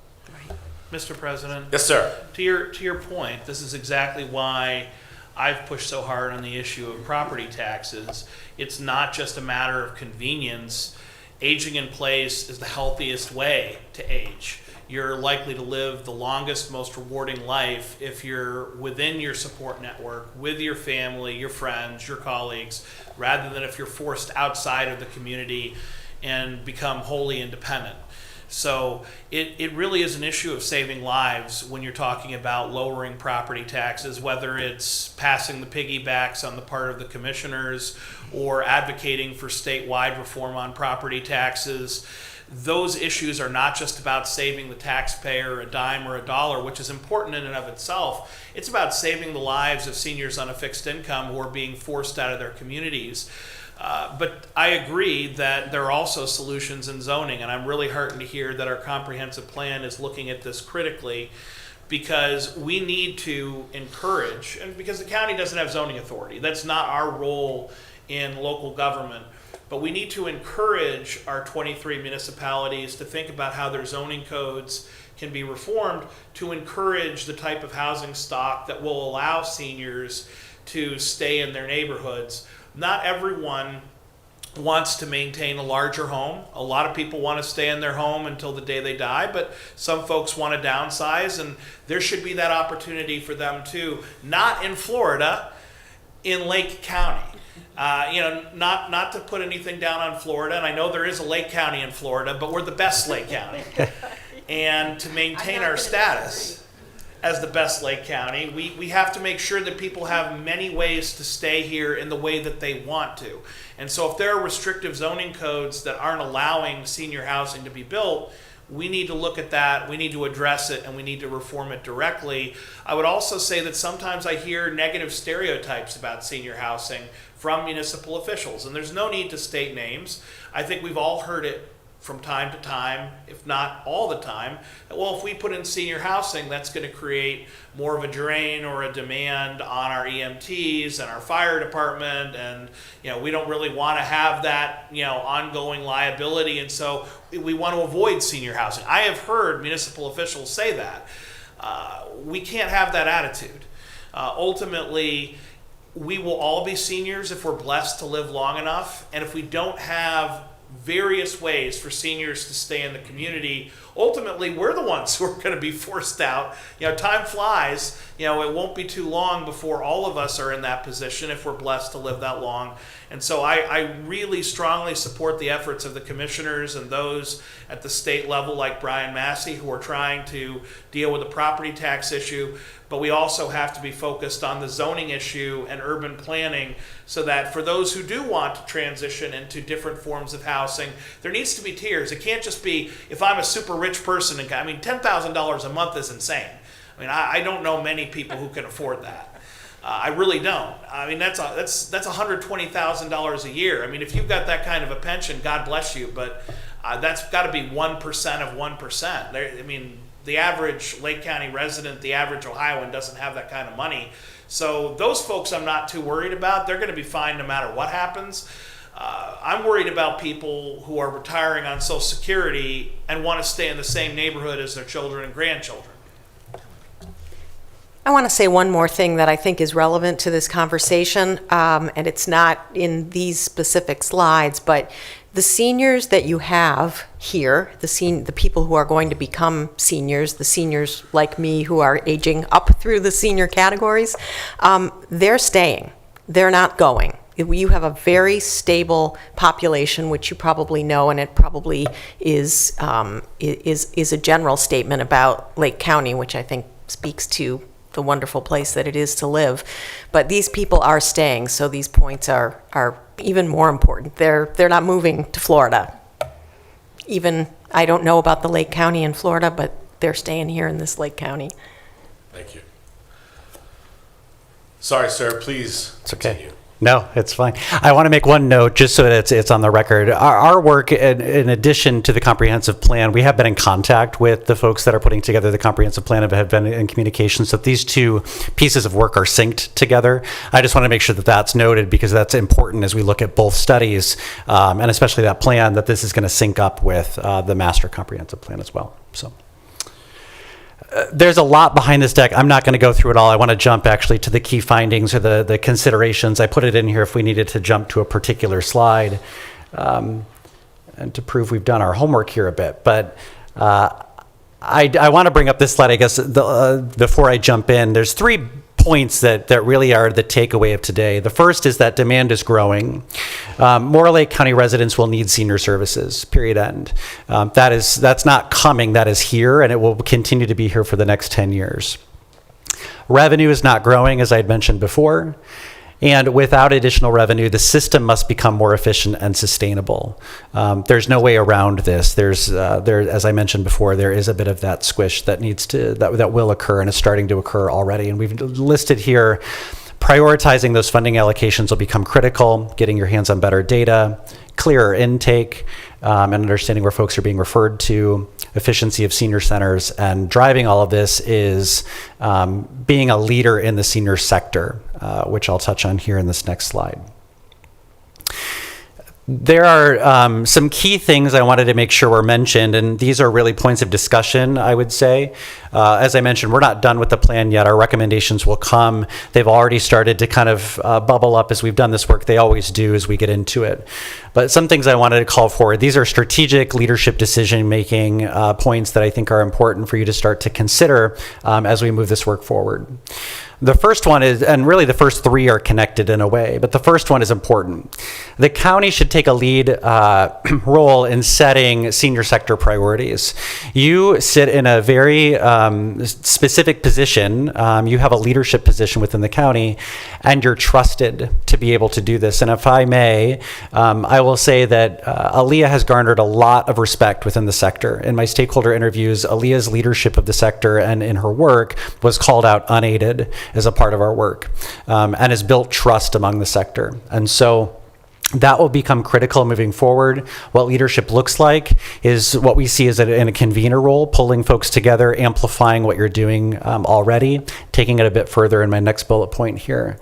Mr. President? Yes, sir. To your point, this is exactly why I've pushed so hard on the issue of property taxes. It's not just a matter of convenience. Aging in place is the healthiest way to age. You're likely to live the longest, most rewarding life if you're within your support network, with your family, your friends, your colleagues, rather than if you're forced outside of the community and become wholly independent. So it really is an issue of saving lives when you're talking about lowering property taxes, whether it's passing the piggybacks on the part of the commissioners or advocating for statewide reform on property taxes. Those issues are not just about saving the taxpayer a dime or a dollar, which is important in and of itself. It's about saving the lives of seniors on a fixed income who are being forced out of their communities. But I agree that there are also solutions in zoning, and I'm really heartened to hear that our comprehensive plan is looking at this critically, because we need to encourage, and because the county doesn't have zoning authority, that's not our role in local government, but we need to encourage our 23 municipalities to think about how their zoning codes can be reformed to encourage the type of housing stock that will allow seniors to stay in their neighborhoods. Not everyone wants to maintain a larger home. A lot of people want to stay in their home until the day they die, but some folks want to downsize, and there should be that opportunity for them too. Not in Florida, in Lake County. Not to put anything down on Florida, and I know there is a Lake County in Florida, but we're the best Lake County. And to maintain our status as the best Lake County, we have to make sure that people have many ways to stay here in the way that they want to. And so if there are restrictive zoning codes that aren't allowing senior housing to be built, we need to look at that, we need to address it, and we need to reform it directly. I would also say that sometimes I hear negative stereotypes about senior housing from municipal officials, and there's no need to state names. I think we've all heard it from time to time, if not all the time, that, well, if we put in senior housing, that's going to create more of a drain or a demand on our EMTs and our fire department, and we don't really want to have that ongoing liability, and so we want to avoid senior housing. I have heard municipal officials say that. We can't have that attitude. Ultimately, we will all be seniors if we're blessed to live long enough, and if we don't have various ways for seniors to stay in the community. Ultimately, we're the ones who are going to be forced out. Time flies. It won't be too long before all of us are in that position if we're blessed to live that long. And so I really strongly support the efforts of the commissioners and those at the state level like Brian Massey who are trying to deal with the property tax issue. But we also have to be focused on the zoning issue and urban planning so that for those who do want to transition into different forms of housing, there needs to be tiers. It can't just be, if I'm a super rich person, $10,000 a month is insane. I don't know many people who can afford that. I really don't. That's $120,000 a year. If you've got that kind of a pension, God bless you, but that's got to be 1% of 1%. The average Lake County resident, the average Ohioan doesn't have that kind of money. So those folks I'm not too worried about. They're going to be fine no matter what happens. I'm worried about people who are retiring on Social Security and want to stay in the same neighborhood as their children and grandchildren. I want to say one more thing that I think is relevant to this conversation, and it's not in these specific slides, but the seniors that you have here, the people who are going to become seniors, the seniors like me who are aging up through the senior categories, they're staying. They're not going. You have a very stable population, which you probably know, and it probably is a general statement about Lake County, which I think speaks to the wonderful place that it is to live. But these people are staying, so these points are even more important. They're not moving to Florida. Even, I don't know about the Lake County in Florida, but they're staying here in this Lake County. Thank you. Sorry, sir, please continue. No, it's fine. I want to make one note, just so that it's on the record. Our work, in addition to the comprehensive plan, we have been in contact with the folks that are putting together the comprehensive plan and have been in communication. So these two pieces of work are synced together. I just want to make sure that that's noted because that's important as we look at both studies, and especially that plan, that this is going to sync up with the master comprehensive plan as well. So. There's a lot behind this deck. I'm not going to go through it all. I want to jump actually to the key findings or the considerations. I put it in here if we needed to jump to a particular slide and to prove we've done our homework here a bit. But I want to bring up this slide, I guess, before I jump in. There's 3 points that really are the takeaway of today. The first is that demand is growing. More Lake County residents will need senior services, period, end. That's not coming, that is here, and it will continue to be here for the next 10 years. Revenue is not growing, as I had mentioned before. And without additional revenue, the system must become more efficient and sustainable. There's no way around this. As I mentioned before, there is a bit of that squish that that will occur and is starting to occur already. And we've listed here, prioritizing those funding allocations will become critical, getting your hands on better data, clearer intake, and understanding where folks are being referred to, efficiency of senior centers, and driving all of this is being a leader in the senior sector, which I'll touch on here in this next slide. There are some key things I wanted to make sure were mentioned, and these are really points of discussion, I would say. As I mentioned, we're not done with the plan yet. Our recommendations will come. They've already started to kind of bubble up as we've done this work. They always do as we get into it. But some things I wanted to call forward. These are strategic leadership decision-making points that I think are important for you to start to consider as we move this work forward. The first one is, and really the first 3 are connected in a way, but the first one is important. The county should take a lead role in setting senior sector priorities. You sit in a very specific position. You have a leadership position within the county, and you're trusted to be able to do this. And if I may, I will say that Aaliyah has garnered a lot of respect within the sector. In my stakeholder interviews, Aaliyah's leadership of the sector and in her work was called out unaided as a part of our work, and has built trust among the sector. And so that will become critical moving forward. What leadership looks like is what we see as in a convener role, pulling folks together, amplifying what you're doing already, taking it a bit further in my next bullet point here.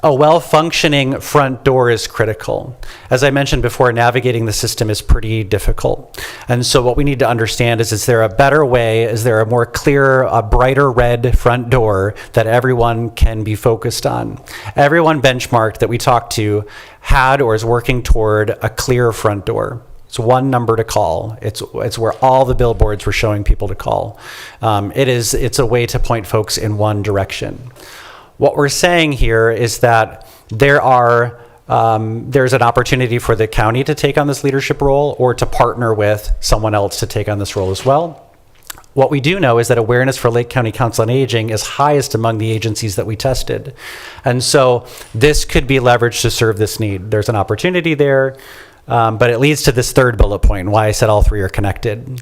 a well-functioning front door is critical. As I mentioned before, navigating the system is pretty difficult. And so what we need to understand is there a better way, is there a more clear, a brighter red front door that everyone can be focused on? Everyone benchmarked that we talked to had or is working toward a clear front door. It's one number to call. It's where all the billboards were showing people to call. It's a way to point folks in one direction. What we're saying here is that there's an opportunity for the county to take on this leadership role or to partner with someone else to take on this role as well. What we do know is that awareness for Lake County Council on Aging is highest among the agencies that we tested. And so this could be leveraged to serve this need. There's an opportunity there. But it leads to this third bullet point, and why I said all three are connected.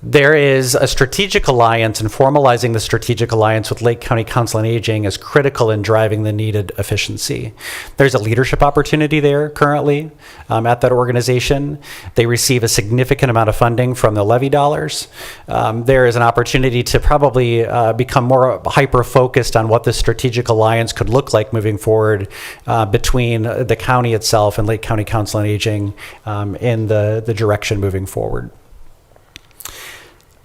There is a strategic alliance, and formalizing the strategic alliance with Lake County Council on Aging is critical in driving the needed efficiency. There's a leadership opportunity there currently at that organization. They receive a significant amount of funding from the levy dollars. There is an opportunity to probably become more hyper-focused on what the strategic alliance could look like moving forward between the county itself and Lake County Council on Aging in the direction moving forward.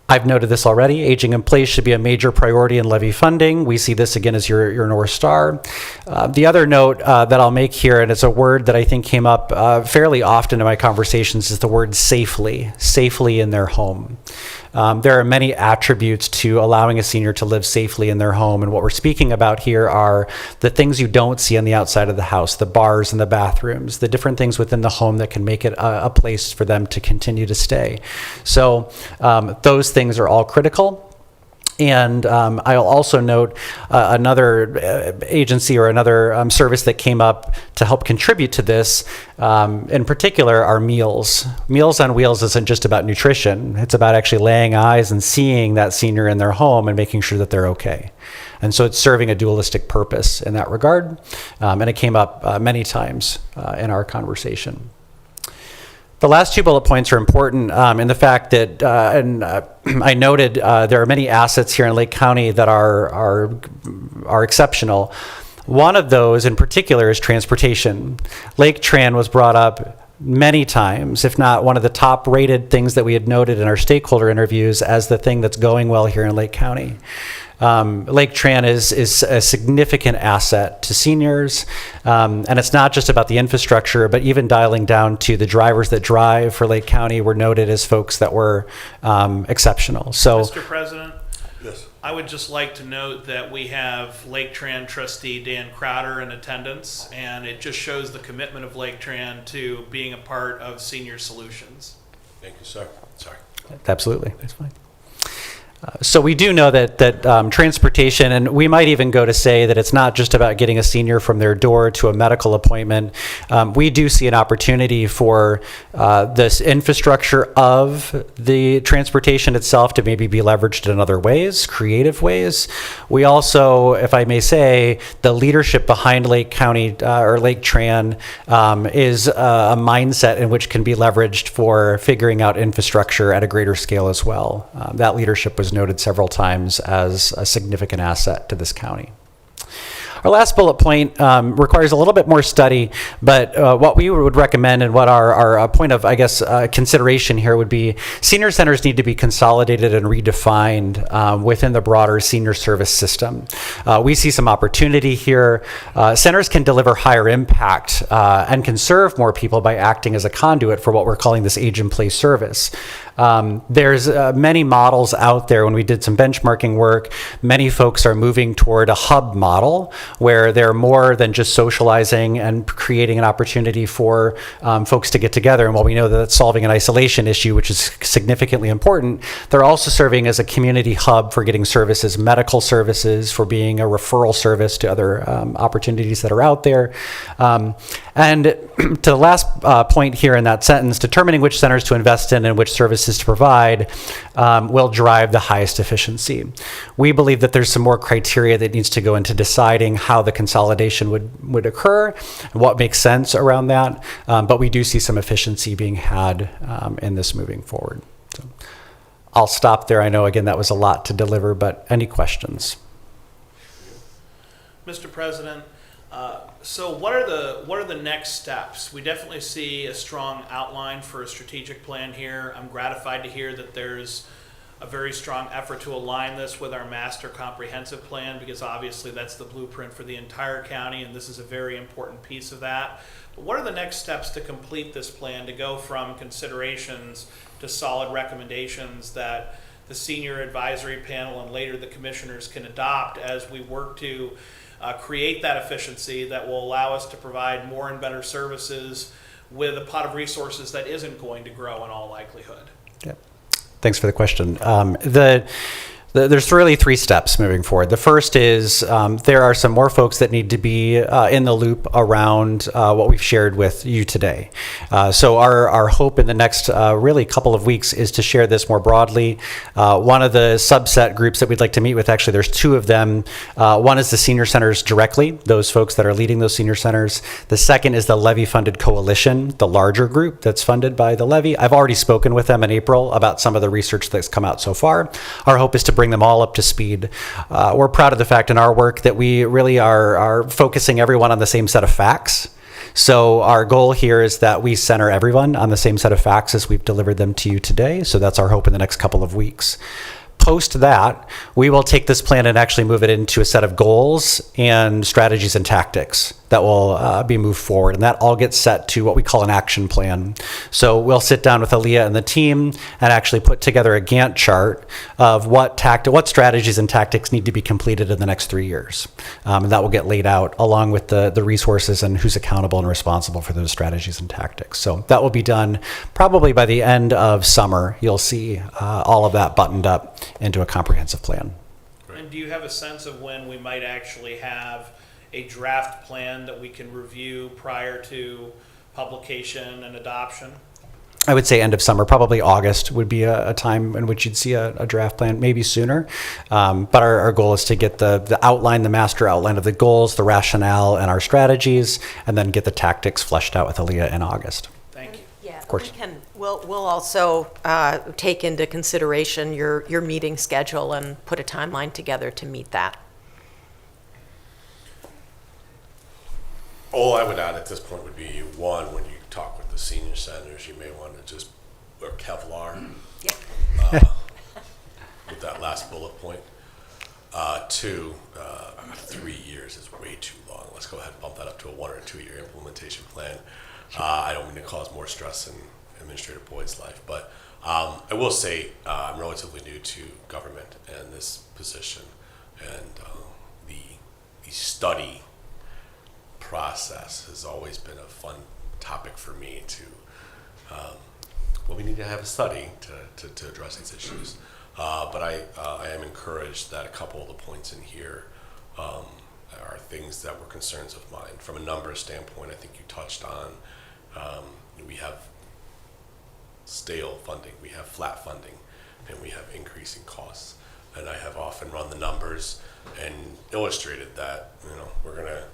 I've noted this already. Aging in place should be a major priority in levy funding. We see this again as your North Star. The other note that I'll make here, and it's a word that I think came up fairly often in my conversations, is the word safely in their home. There are many attributes to allowing a senior to live safely in their home, and what we're speaking about here are the things you don't see on the outside of the house, the bars and the bathrooms, the different things within the home that can make it a place for them to continue to stay. So those things are all critical. And I'll also note another agency or another service that came up to help contribute to this, in particular, are meals. Meals on Wheels isn't just about nutrition. It's about actually laying eyes and seeing that senior in their home and making sure that they're okay. And so it's serving a dualistic purpose in that regard. And it came up many times in our conversation. The last two bullet points are important in the fact that, I noted there are many assets here in Lake County that are exceptional. One of those in particular is transportation. Lake Tran was brought up many times, if not one of the top rated things that we had noted in our stakeholder interviews as the thing that's going well here in Lake County. Lake Tran is a significant asset to seniors, and it's not just about the infrastructure, but even dialing down to the drivers that drive for Lake County were noted as folks that were exceptional. So, Mr. President? Yes. I would just like to note that we have Lake Tran trustee Dan Crowder in attendance, and it just shows the commitment of Lake Tran to being a part of senior solutions. Thank you, sir. Sorry. absolutely, that's fine. So we do know that transportation, and we might even go to say that it's not just about getting a senior from their door to a medical appointment. We do see an opportunity for this infrastructure of the transportation itself to maybe be leveraged in other ways, creative ways. We also, if I may say, the leadership behind Lake County or Lake Tran is a mindset in which can be leveraged for figuring out infrastructure at a greater scale as well. That leadership was noted several times as a significant asset to this county. Our last bullet point requires a little bit more study, but what we would recommend and what our point of, I guess, consideration here would be senior centers need to be consolidated and redefined within the broader senior service system. We see some opportunity here. Centers can deliver higher impact and can serve more people by acting as a conduit for what we're calling this age-in-place service. There's many models out there. When we did some benchmarking work, many folks are moving toward a hub model where they're more than just socializing and creating an opportunity for folks to get together. And while we know that that's solving an isolation issue, which is significantly important, they're also serving as a community hub for getting services, medical services, for being a referral service to other opportunities that are out there. And to the last point here in that sentence, determining which centers to invest in and which services to provide will drive the highest efficiency. We believe that there's some more criteria that needs to go into deciding how the consolidation would occur and what makes sense around that. But we do see some efficiency being had in this moving forward. So I'll stop there. I know, again, that was a lot to deliver, but any questions? Mr. President, So what are the next steps? We definitely see a strong outline for a strategic plan here. I'm gratified to hear that there's a very strong effort to align this with our master comprehensive plan, because obviously that's the blueprint for the entire county, and this is a very important piece of that. But what are the next steps to complete this plan, to go from considerations to solid recommendations that the senior advisory panel and later the commissioners can adopt as we work to create that efficiency that will allow us to provide more and better services with a pot of resources that isn't going to grow in all likelihood? Thanks for the question. There's really three steps moving forward. The first is there are some more folks that need to be in the loop around what we've shared with you today. So our hope in the next really couple of weeks is to share this more broadly. One of the subset groups that we'd like to meet with, actually there's two of them. One is the senior centers directly, those folks that are leading those senior centers. The second is the levy funded coalition, the larger group that's funded by the levy. I've already spoken with them in April about some of the research that's come out so far. Our hope is to bring them all up to speed. We're proud of the fact in our work that we really are focusing everyone on the same set of facts. So our goal here is that we center everyone on the same set of facts as we've delivered them to you today. So that's our hope in the next couple of weeks. Post that, we will take this plan and actually move it into a set of goals and strategies and tactics that will be moved forward. And that all gets set to what we call an action plan. So we'll sit down with Aaliyah and the team and actually put together a Gantt chart of what strategies and tactics need to be completed in the next 3 years. And that will get laid out along with the resources and who's accountable and responsible for those strategies and tactics. So that will be done probably by the end of summer. You'll see all of that buttoned up into a comprehensive plan. And do you have a sense of when we might actually have a draft plan that we can review prior to publication and adoption? I would say end of summer, probably August would be a time in which you'd see a draft plan, maybe sooner. But our goal is to get the outline, the master outline of the goals, the rationale, and our strategies, and then get the tactics fleshed out with Aaliyah in August. Thank you. Yeah, Of course. We'll also take into consideration your meeting schedule and put a timeline together to meet that. All I would add at this point would be, one, when you talk with the senior senators, you may want to just wear Kevlar with that last bullet point. Two, 3 years is way too long. Let's go ahead and bump that up to a 1 or 2 year implementation plan. I don't mean to cause more stress in Administrator Boyd's life, but I will say I'm relatively new to government and this position, and the study process has always been a fun topic for me to, we need to have a study to address these issues. But I am encouraged that a couple of the points in here are things that were concerns of mine. From a numbers standpoint, I think you touched on, we have stale funding, we have flat funding, and we have increasing costs. And I have often run the numbers and illustrated that, we're gonna,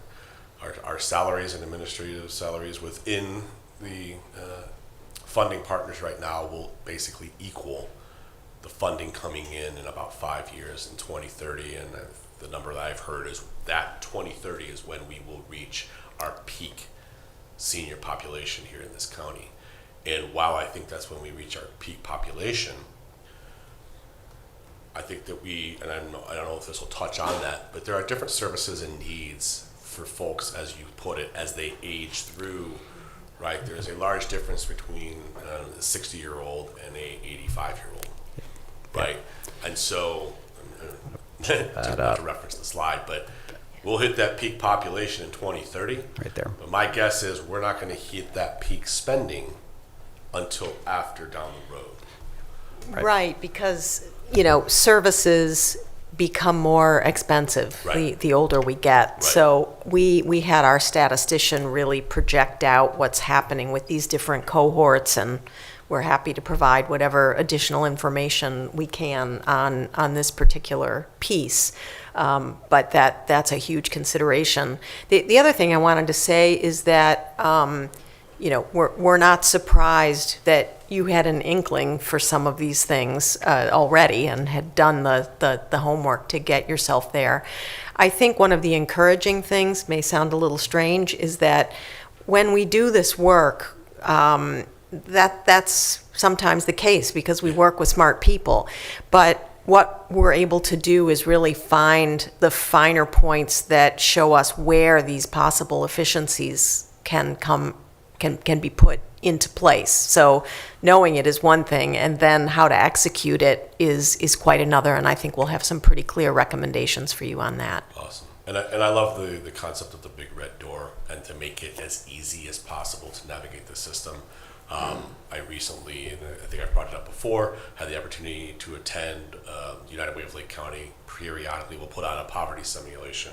our salaries and administrative salaries within the funding partners right now will basically equal the funding coming in about 5 years in 2030. And the number that I've heard is that 2030 is when we will reach our peak senior population here in this county. And while I think that's when we reach our peak population, I think that and I don't know if this will touch on that, but there are different services and needs for folks, as you put it, as they age through, right? There's a large difference between a 60-year-old and a 85-year-old, right? And so, to reference the slide, but we'll hit that peak population in 2030. Right there. But my guess is we're not going to hit that peak spending until after down the road. Right, because, services become more expensive Right. the older we get. Right. So we had our statistician really project out what's happening with these different cohorts, and we're happy to provide whatever additional information we can on this particular piece. But that's a huge consideration. The other thing I wanted to say is that we're not surprised that you had an inkling for some of these things already and had done the homework to get yourself there. I think one of the encouraging things, may sound a little strange, is that when we do this work, that's sometimes the case because we work with smart people. But what we're able to do is really find the finer points that show us where these possible efficiencies can be put into place. So knowing it is one thing, and then how to execute it is quite another, and I think we'll have some pretty clear recommendations for you on that. Awesome. And I love the concept of the big red door and to make it as easy as possible to navigate the system. I recently, and I think I've brought it up before, had the opportunity to attend United Way of Lake County periodically will put on a poverty simulation.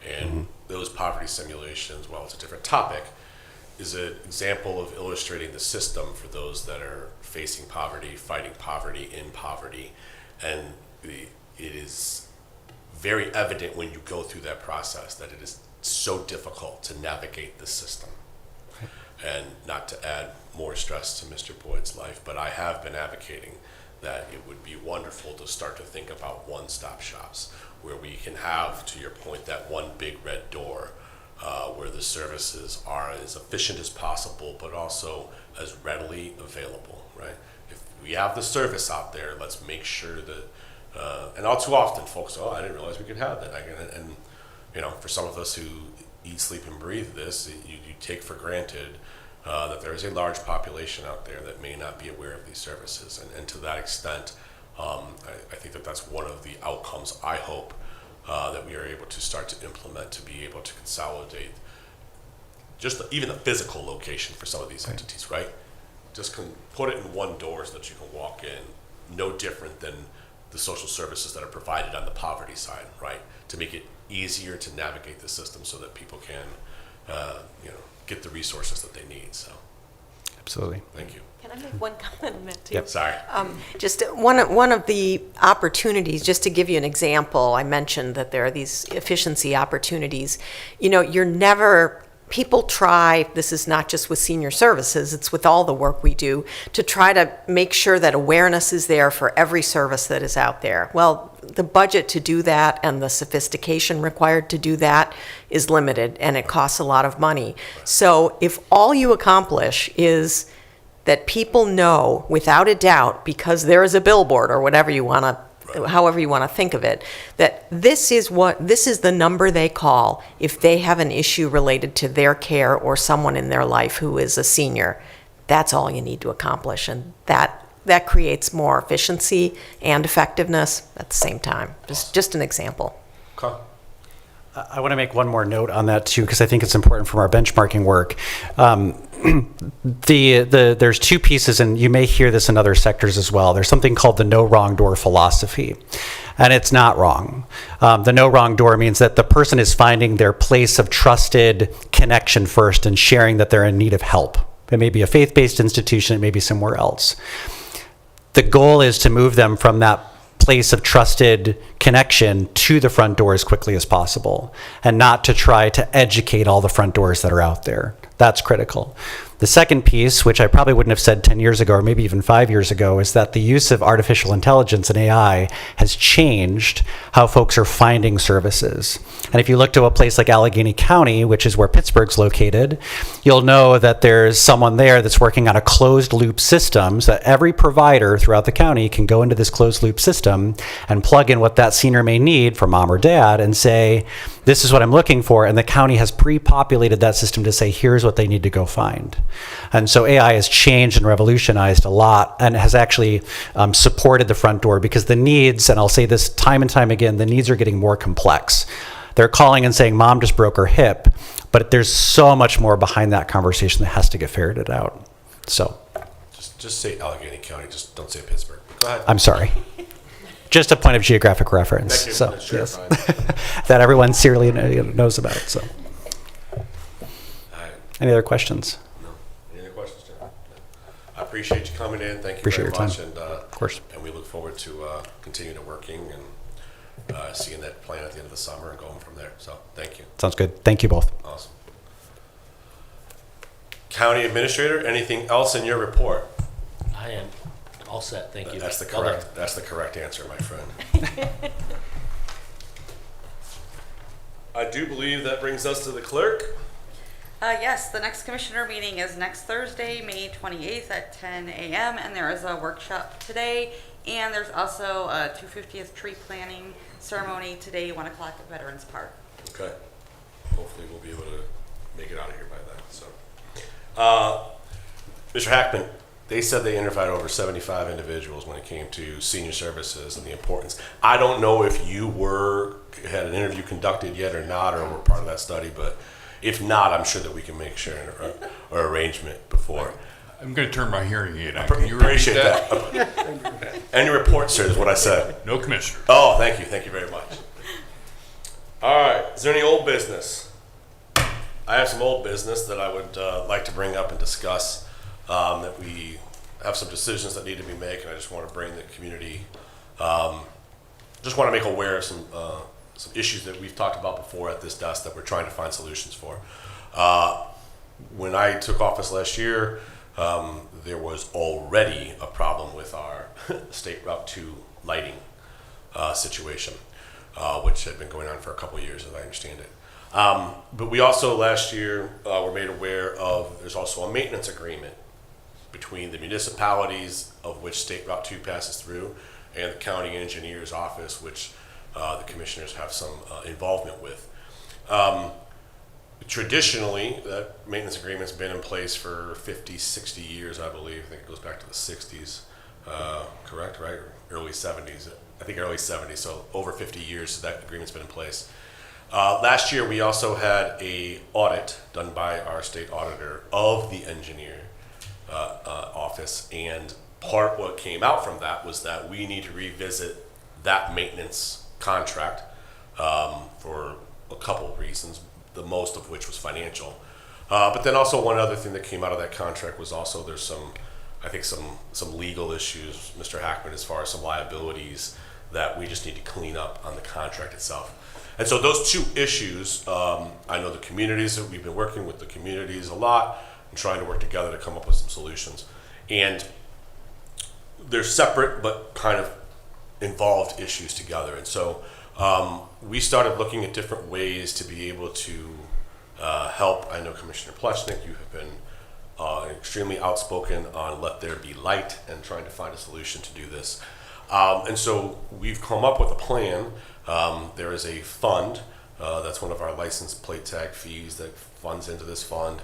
And those poverty simulations, while it's a different topic, is an example of illustrating the system for those that are facing poverty, fighting poverty, in poverty. And it is very evident when you go through that process that it is so difficult to navigate the system. And not to add more stress to Mr. Boyd's life, but I have been advocating that it would be wonderful to start to think about one-stop shops where we can have, to your point, that one big red door where the services are as efficient as possible, but also as readily available, right? If we have the service out there, let's make sure that, and all too often folks, I didn't realize we could have that. And for some of us who eat, sleep, and breathe this, you take for granted that there is a large population out there that may not be aware of these services. And to that extent, I think that that's one of the outcomes I hope that we are able to start to implement, to be able to consolidate just even the physical location for some of these entities, right? Just put it in one door so that you can walk in, no different than the social services that are provided on the poverty side, right? To make it easier to navigate the system so that people can, get the resources that they need. So, Absolutely. thank you. Can I make one comment on that too? Yep. Sorry. Just one of the opportunities, just to give you an example, I mentioned that there are these efficiency opportunities. You're never, people try, this is not just with senior services, it's with all the work we do, to try to make sure that awareness is there for every service that is out there. Well, the budget to do that and the sophistication required to do that is limited, and it costs a lot of money. So if all you accomplish is that people know without a doubt, because there is a billboard or whatever you want to, however you want to think of it, that this is the number they call if they have an issue related to their care or someone in their life who is a senior. That's all you need to accomplish, and that creates more efficiency and effectiveness at the same time. Just an example. Okay. I want to make one more note on that too, because I think it's important from our benchmarking work. There's two pieces, and you may hear this in other sectors as well. There's something called the no wrong door philosophy, and it's not wrong. The no wrong door means that the person is finding their place of trusted connection first and sharing that they're in need of help. It may be a faith-based institution, it may be somewhere else. The goal is to move them from that place of trusted connection to the front door as quickly as possible, and not to try to educate all the front doors that are out there. That's critical. The second piece, which I probably wouldn't have said 10 years ago or maybe even 5 years ago, is that the use of artificial intelligence and AI has changed how folks are finding services. And if you look to a place like Allegheny County, which is where Pittsburgh's located, you'll know that there's someone there that's working on a closed loop system so that every provider throughout the county can go into this closed loop system and plug in what that senior may need for mom or dad and say, this is what I'm looking for. And the county has pre-populated that system to say, here's what they need to go find. And so AI has changed and revolutionized a lot and has actually supported the front door, because the needs, and I'll say this time and time again, the needs are getting more complex. They're calling and saying, mom just broke her hip, but there's so much more behind that conversation that has to get ferreted out. So. Just say Allegheny County, just don't say Pittsburgh. Go ahead. I'm sorry. Just a point of geographic reference. Thank you. So, Sure, yes. fine. That everyone sincerely knows about. So. All right. Any other questions? No. Any other questions, John? I appreciate you coming in. Thank you Appreciate very your much. time. And, Of course. And we look forward to continuing to working and seeing that plan at the end of the summer and going from there. So thank you. Sounds good. Thank you both. Awesome. County Administrator, anything else in your report? I am all set, thank you. That's the Well done. correct, that's the correct answer, my friend. I do believe that brings us to the clerk. Yes, the next commissioner meeting is next Thursday, May 28th at 10 a.m. And there is a workshop today. And there's also a 250th tree planting ceremony today, 1 o'clock at Veterans Park. Okay. Hopefully we'll be able to make it out of here by then, so. Mr. Hackman, they said they interviewed over 75 individuals when it came to senior services and the importance. I don't know if you had an interview conducted yet or not, or were part of that study, but if not, I'm sure that we can make sure an arrangement before. I'm going to turn my hearing aid on. Can you repeat Appreciate that. Any report, sir, is what I said. No, Commissioner. Oh, thank you very much. All right, is there any old business? I have some old business that I would like to bring up and discuss, that we have some decisions that need to be made, and I just want to bring the community, just want to make aware of some issues that we've talked about before at this desk that we're trying to find solutions for. When I took office last year, there was already a problem with our State Route 2 lighting situation, which had been going on for a couple of years, as I understand it. But we also last year were made aware of there's also a maintenance agreement between the municipalities of which State Route 2 passes through and the county engineer's office, which the commissioners have some involvement with. Traditionally, that maintenance agreement's been in place for 50, 60 years, I believe. I think it goes back to the 60s, correct, right? Or early 70s. I think early 70s, so over 50 years that agreement's been in place. Last year, we also had a audit done by our state auditor of the engineer office, and what came out from that was that we need to revisit that maintenance contract for a couple of reasons, the most of which was financial. But then also one other thing that came out of that contract was also there's some legal issues, Mr. Hackman, as far as some liabilities that we just need to clean up on the contract itself. And so those two issues, I know the communities, that we've been working with the communities a lot and trying to work together to come up with some solutions. And they're separate but kind of involved issues together. And so we started looking at different ways to be able to help. I know Commissioner Plechnik, you have been extremely outspoken on Let There Be Light and trying to find a solution to do this. And so we've come up with a plan. There is a fund that's one of our license plate tag fees that funds into this fund.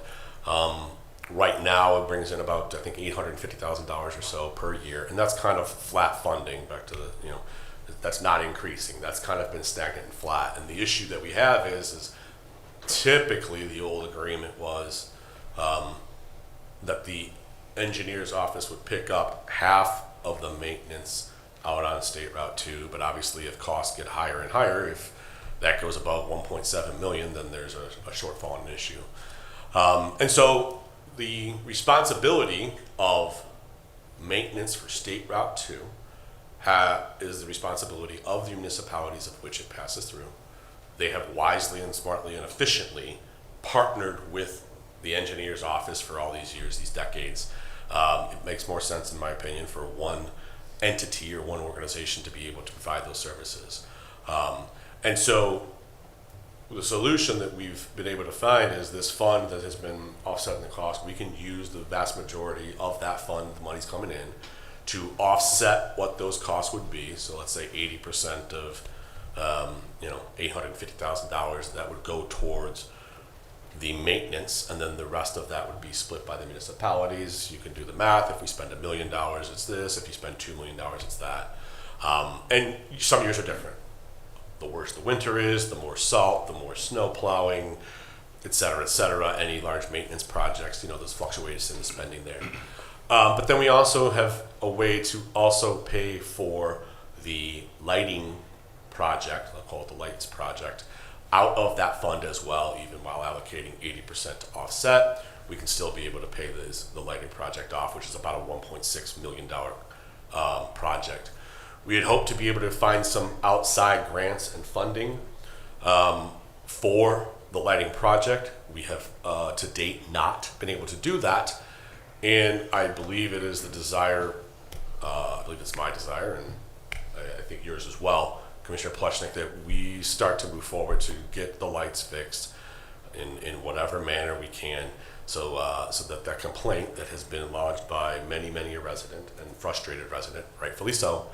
Right now, it brings in about, I think, $850,000 or so per year, and that's kind of flat funding. Back to the, that's not increasing. That's kind of been stagnant and flat. And the issue that we have is typically the old agreement was that the engineer's office would pick up half of the maintenance out on State Route 2, but obviously if costs get higher and higher, if that goes above 1.7 million, then there's a shortfall in an issue. And so the responsibility of maintenance for State Route 2 is the responsibility of the municipalities of which it passes through. They have wisely and smartly and efficiently partnered with the engineer's office for all these years, these decades. It makes more sense, in my opinion, for one entity or one organization to be able to provide those services. And so the solution that we've been able to find is this fund that has been offsetting the cost. We can use the vast majority of that fund, the money's coming in, to offset what those costs would be. So let's say 80% of $850,000 that would go towards the maintenance, and then the rest of that would be split by the municipalities. You can do the math. If we spend $1 million, it's this. If you spend $2 million, it's that. And some years are different. The worse the winter is, the more salt, the more snow plowing, et cetera, any large maintenance projects, there's fluctuations in the spending there. But then we also have a way to also pay for the lighting project, I'll call it the Lights Project, out of that fund as well, even while allocating 80% to offset. We can still be able to pay the lighting project off, which is about a $1.6 million project. We had hoped to be able to find some outside grants and funding for the lighting project. We have to date not been able to do that, and I believe it is the desire, I believe it's my desire, and I think yours as well, Commissioner Plushnik, that we start to move forward to get the lights fixed in whatever manner we can, so that complaint that has been lodged by many a resident and frustrated resident, rightfully so,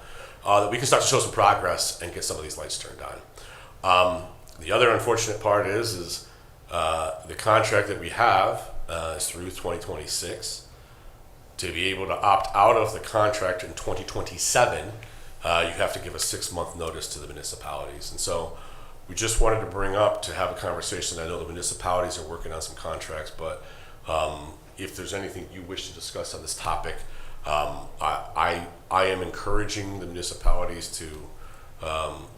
that we can start to show some progress and get some of these lights turned on. The other unfortunate part is the contract that we have is through 2026. To be able to opt out of the contract in 2027, you have to give a 6-month notice to the municipalities. And so we just wanted to bring up to have a conversation. I know the municipalities are working on some contracts, but if there's anything you wish to discuss on this topic, I am encouraging the municipalities to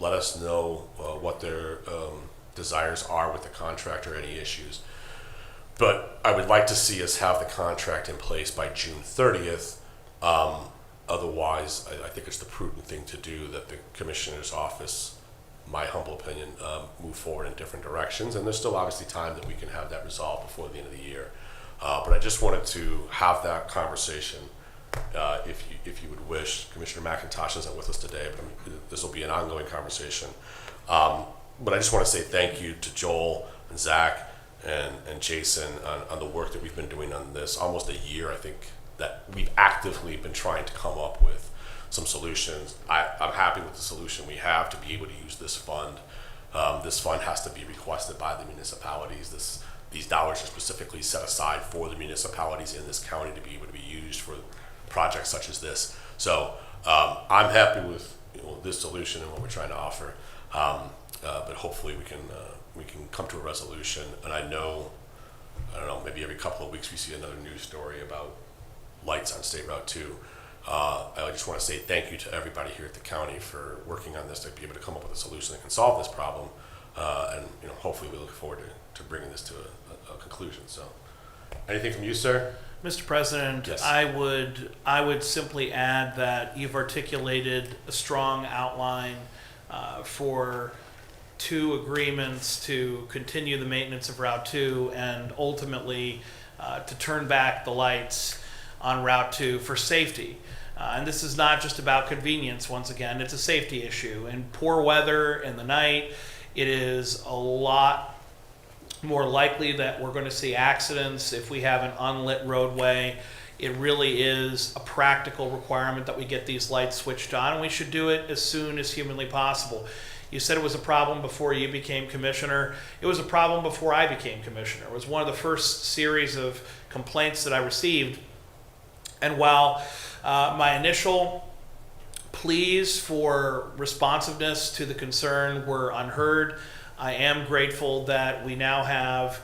let us know what their desires are with the contract or any issues. But I would like to see us have the contract in place by June 30th. Otherwise, I think it's the prudent thing to do that the Commissioner's office, my humble opinion, move forward in different directions. And there's still obviously time that we can have that resolved before the end of the year. But I just wanted to have that conversation. If you would wish. Commissioner McIntosh isn't with us today, but this will be an ongoing conversation. But I just want to say thank you to Joel and Zach and Jason on the work that we've been doing on this. Almost a year, I think, that we've actively been trying to come up with some solutions. I'm happy with the solution we have to be able to use this fund. This fund has to be requested by the municipalities. These dollars are specifically set aside for the municipalities in this county to be able to be used for projects such as this. So I'm happy with this solution and what we're trying to offer. But hopefully we can come to a resolution. And I don't know, maybe every couple of weeks we see another news story about lights on State Route 2. I just want to say thank you to everybody here at the county for working on this to be able to come up with a solution that can solve this problem. And hopefully we look forward to bringing this to a conclusion. So, anything from you, sir? Mr. President, Yes. I would simply add that you've articulated a strong outline for 2 agreements to continue the maintenance of Route 2 and ultimately to turn back the lights on Route 2 for safety. And this is not just about convenience, once again, it's a safety issue. In poor weather in the night, it is a lot more likely that we're going to see accidents if we have an unlit roadway. It really is a practical requirement that we get these lights switched on, and we should do it as soon as humanly possible. You said it was a problem before you became commissioner. It was a problem before I became commissioner. It was one of the first series of complaints that I received. And while my initial pleas for responsiveness to the concern were unheard, I am grateful that we now have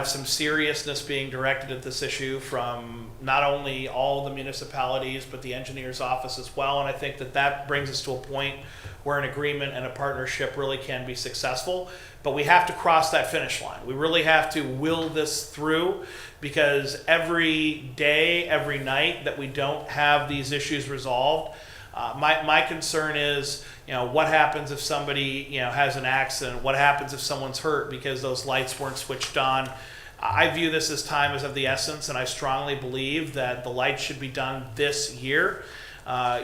some seriousness being directed at this issue from not only all the municipalities but the engineer's office as well. And I think that brings us to a point where an agreement and a partnership really can be successful. But we have to cross that finish line. We really have to will this through, because every day, every night that we don't have these issues resolved, my concern is, what happens if somebody, has an accident? What happens if someone's hurt because those lights weren't switched on? I view this as time is of the essence, and I strongly believe that the lights should be done this year.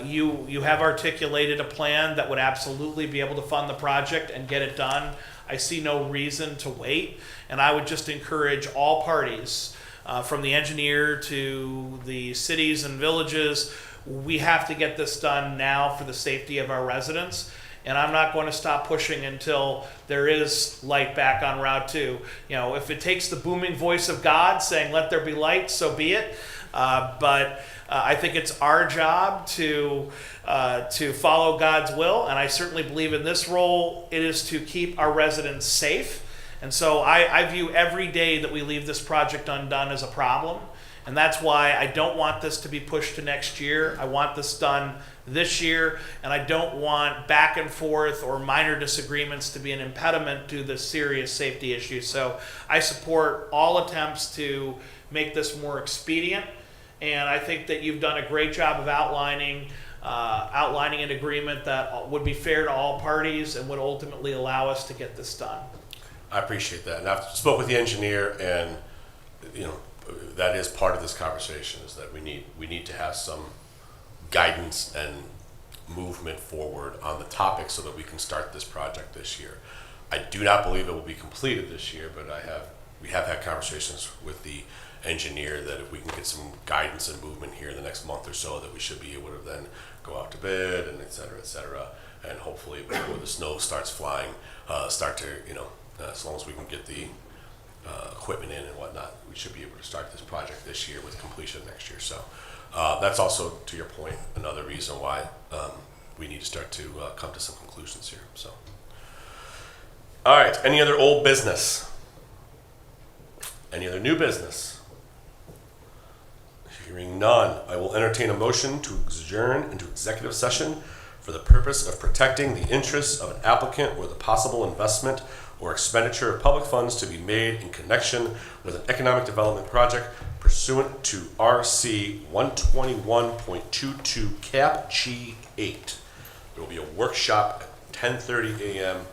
You have articulated a plan that would absolutely be able to fund the project and get it done. I see no reason to wait, and I would just encourage all parties, from the engineer to the cities and villages, we have to get this done now for the safety of our residents. And I'm not going to stop pushing until there is light back on Route 2. If it takes the booming voice of God saying, let there be light, so be it. But I think it's our job to follow God's will. And I certainly believe in this role, it is to keep our residents safe. And so I view every day that we leave this project undone as a problem. And that's why I don't want this to be pushed to next year. I want this done this year, and I don't want back and forth or minor disagreements to be an impediment to the serious safety issues. So I support all attempts to make this more expedient, and I think that you've done a great job of outlining an agreement that would be fair to all parties and would ultimately allow us to get this done. I appreciate that. And I've spoke with the engineer, and, you know, that is part of this conversation, is that we need to have some guidance and movement forward on the topic so that we can start this project this year. I do not believe it will be completed this year, but we have had conversations with the engineer that if we can get some guidance and movement here in the next month or so, that we should be able to then go out to bid and et cetera, and hopefully before the snow starts flying, start to, you know, as long as we can get the equipment in and whatnot, we should be able to start this project this year with completion next year. So that's also, to your point, another reason why we need to start to come to some conclusions here. So, all right. Any other old business? Any other new business? Hearing none, I will entertain a motion to adjourn into executive session for the purpose of protecting the interests of an applicant or the possible investment or expenditure of public funds to be made in connection with an economic development project pursuant to RC 121.22 Cap G8. There will be a workshop at 10:30 a.m.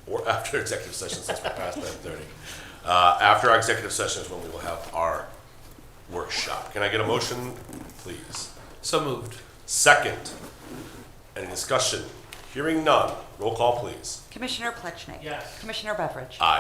or after executive session, since we're past 10:30. After our executive session is when we will have our workshop. Can I get a motion, please? So moved. Second. Any discussion? Hearing none. Roll call, please. Commissioner Plechnik. Yes. Commissioner Beveridge. Aye.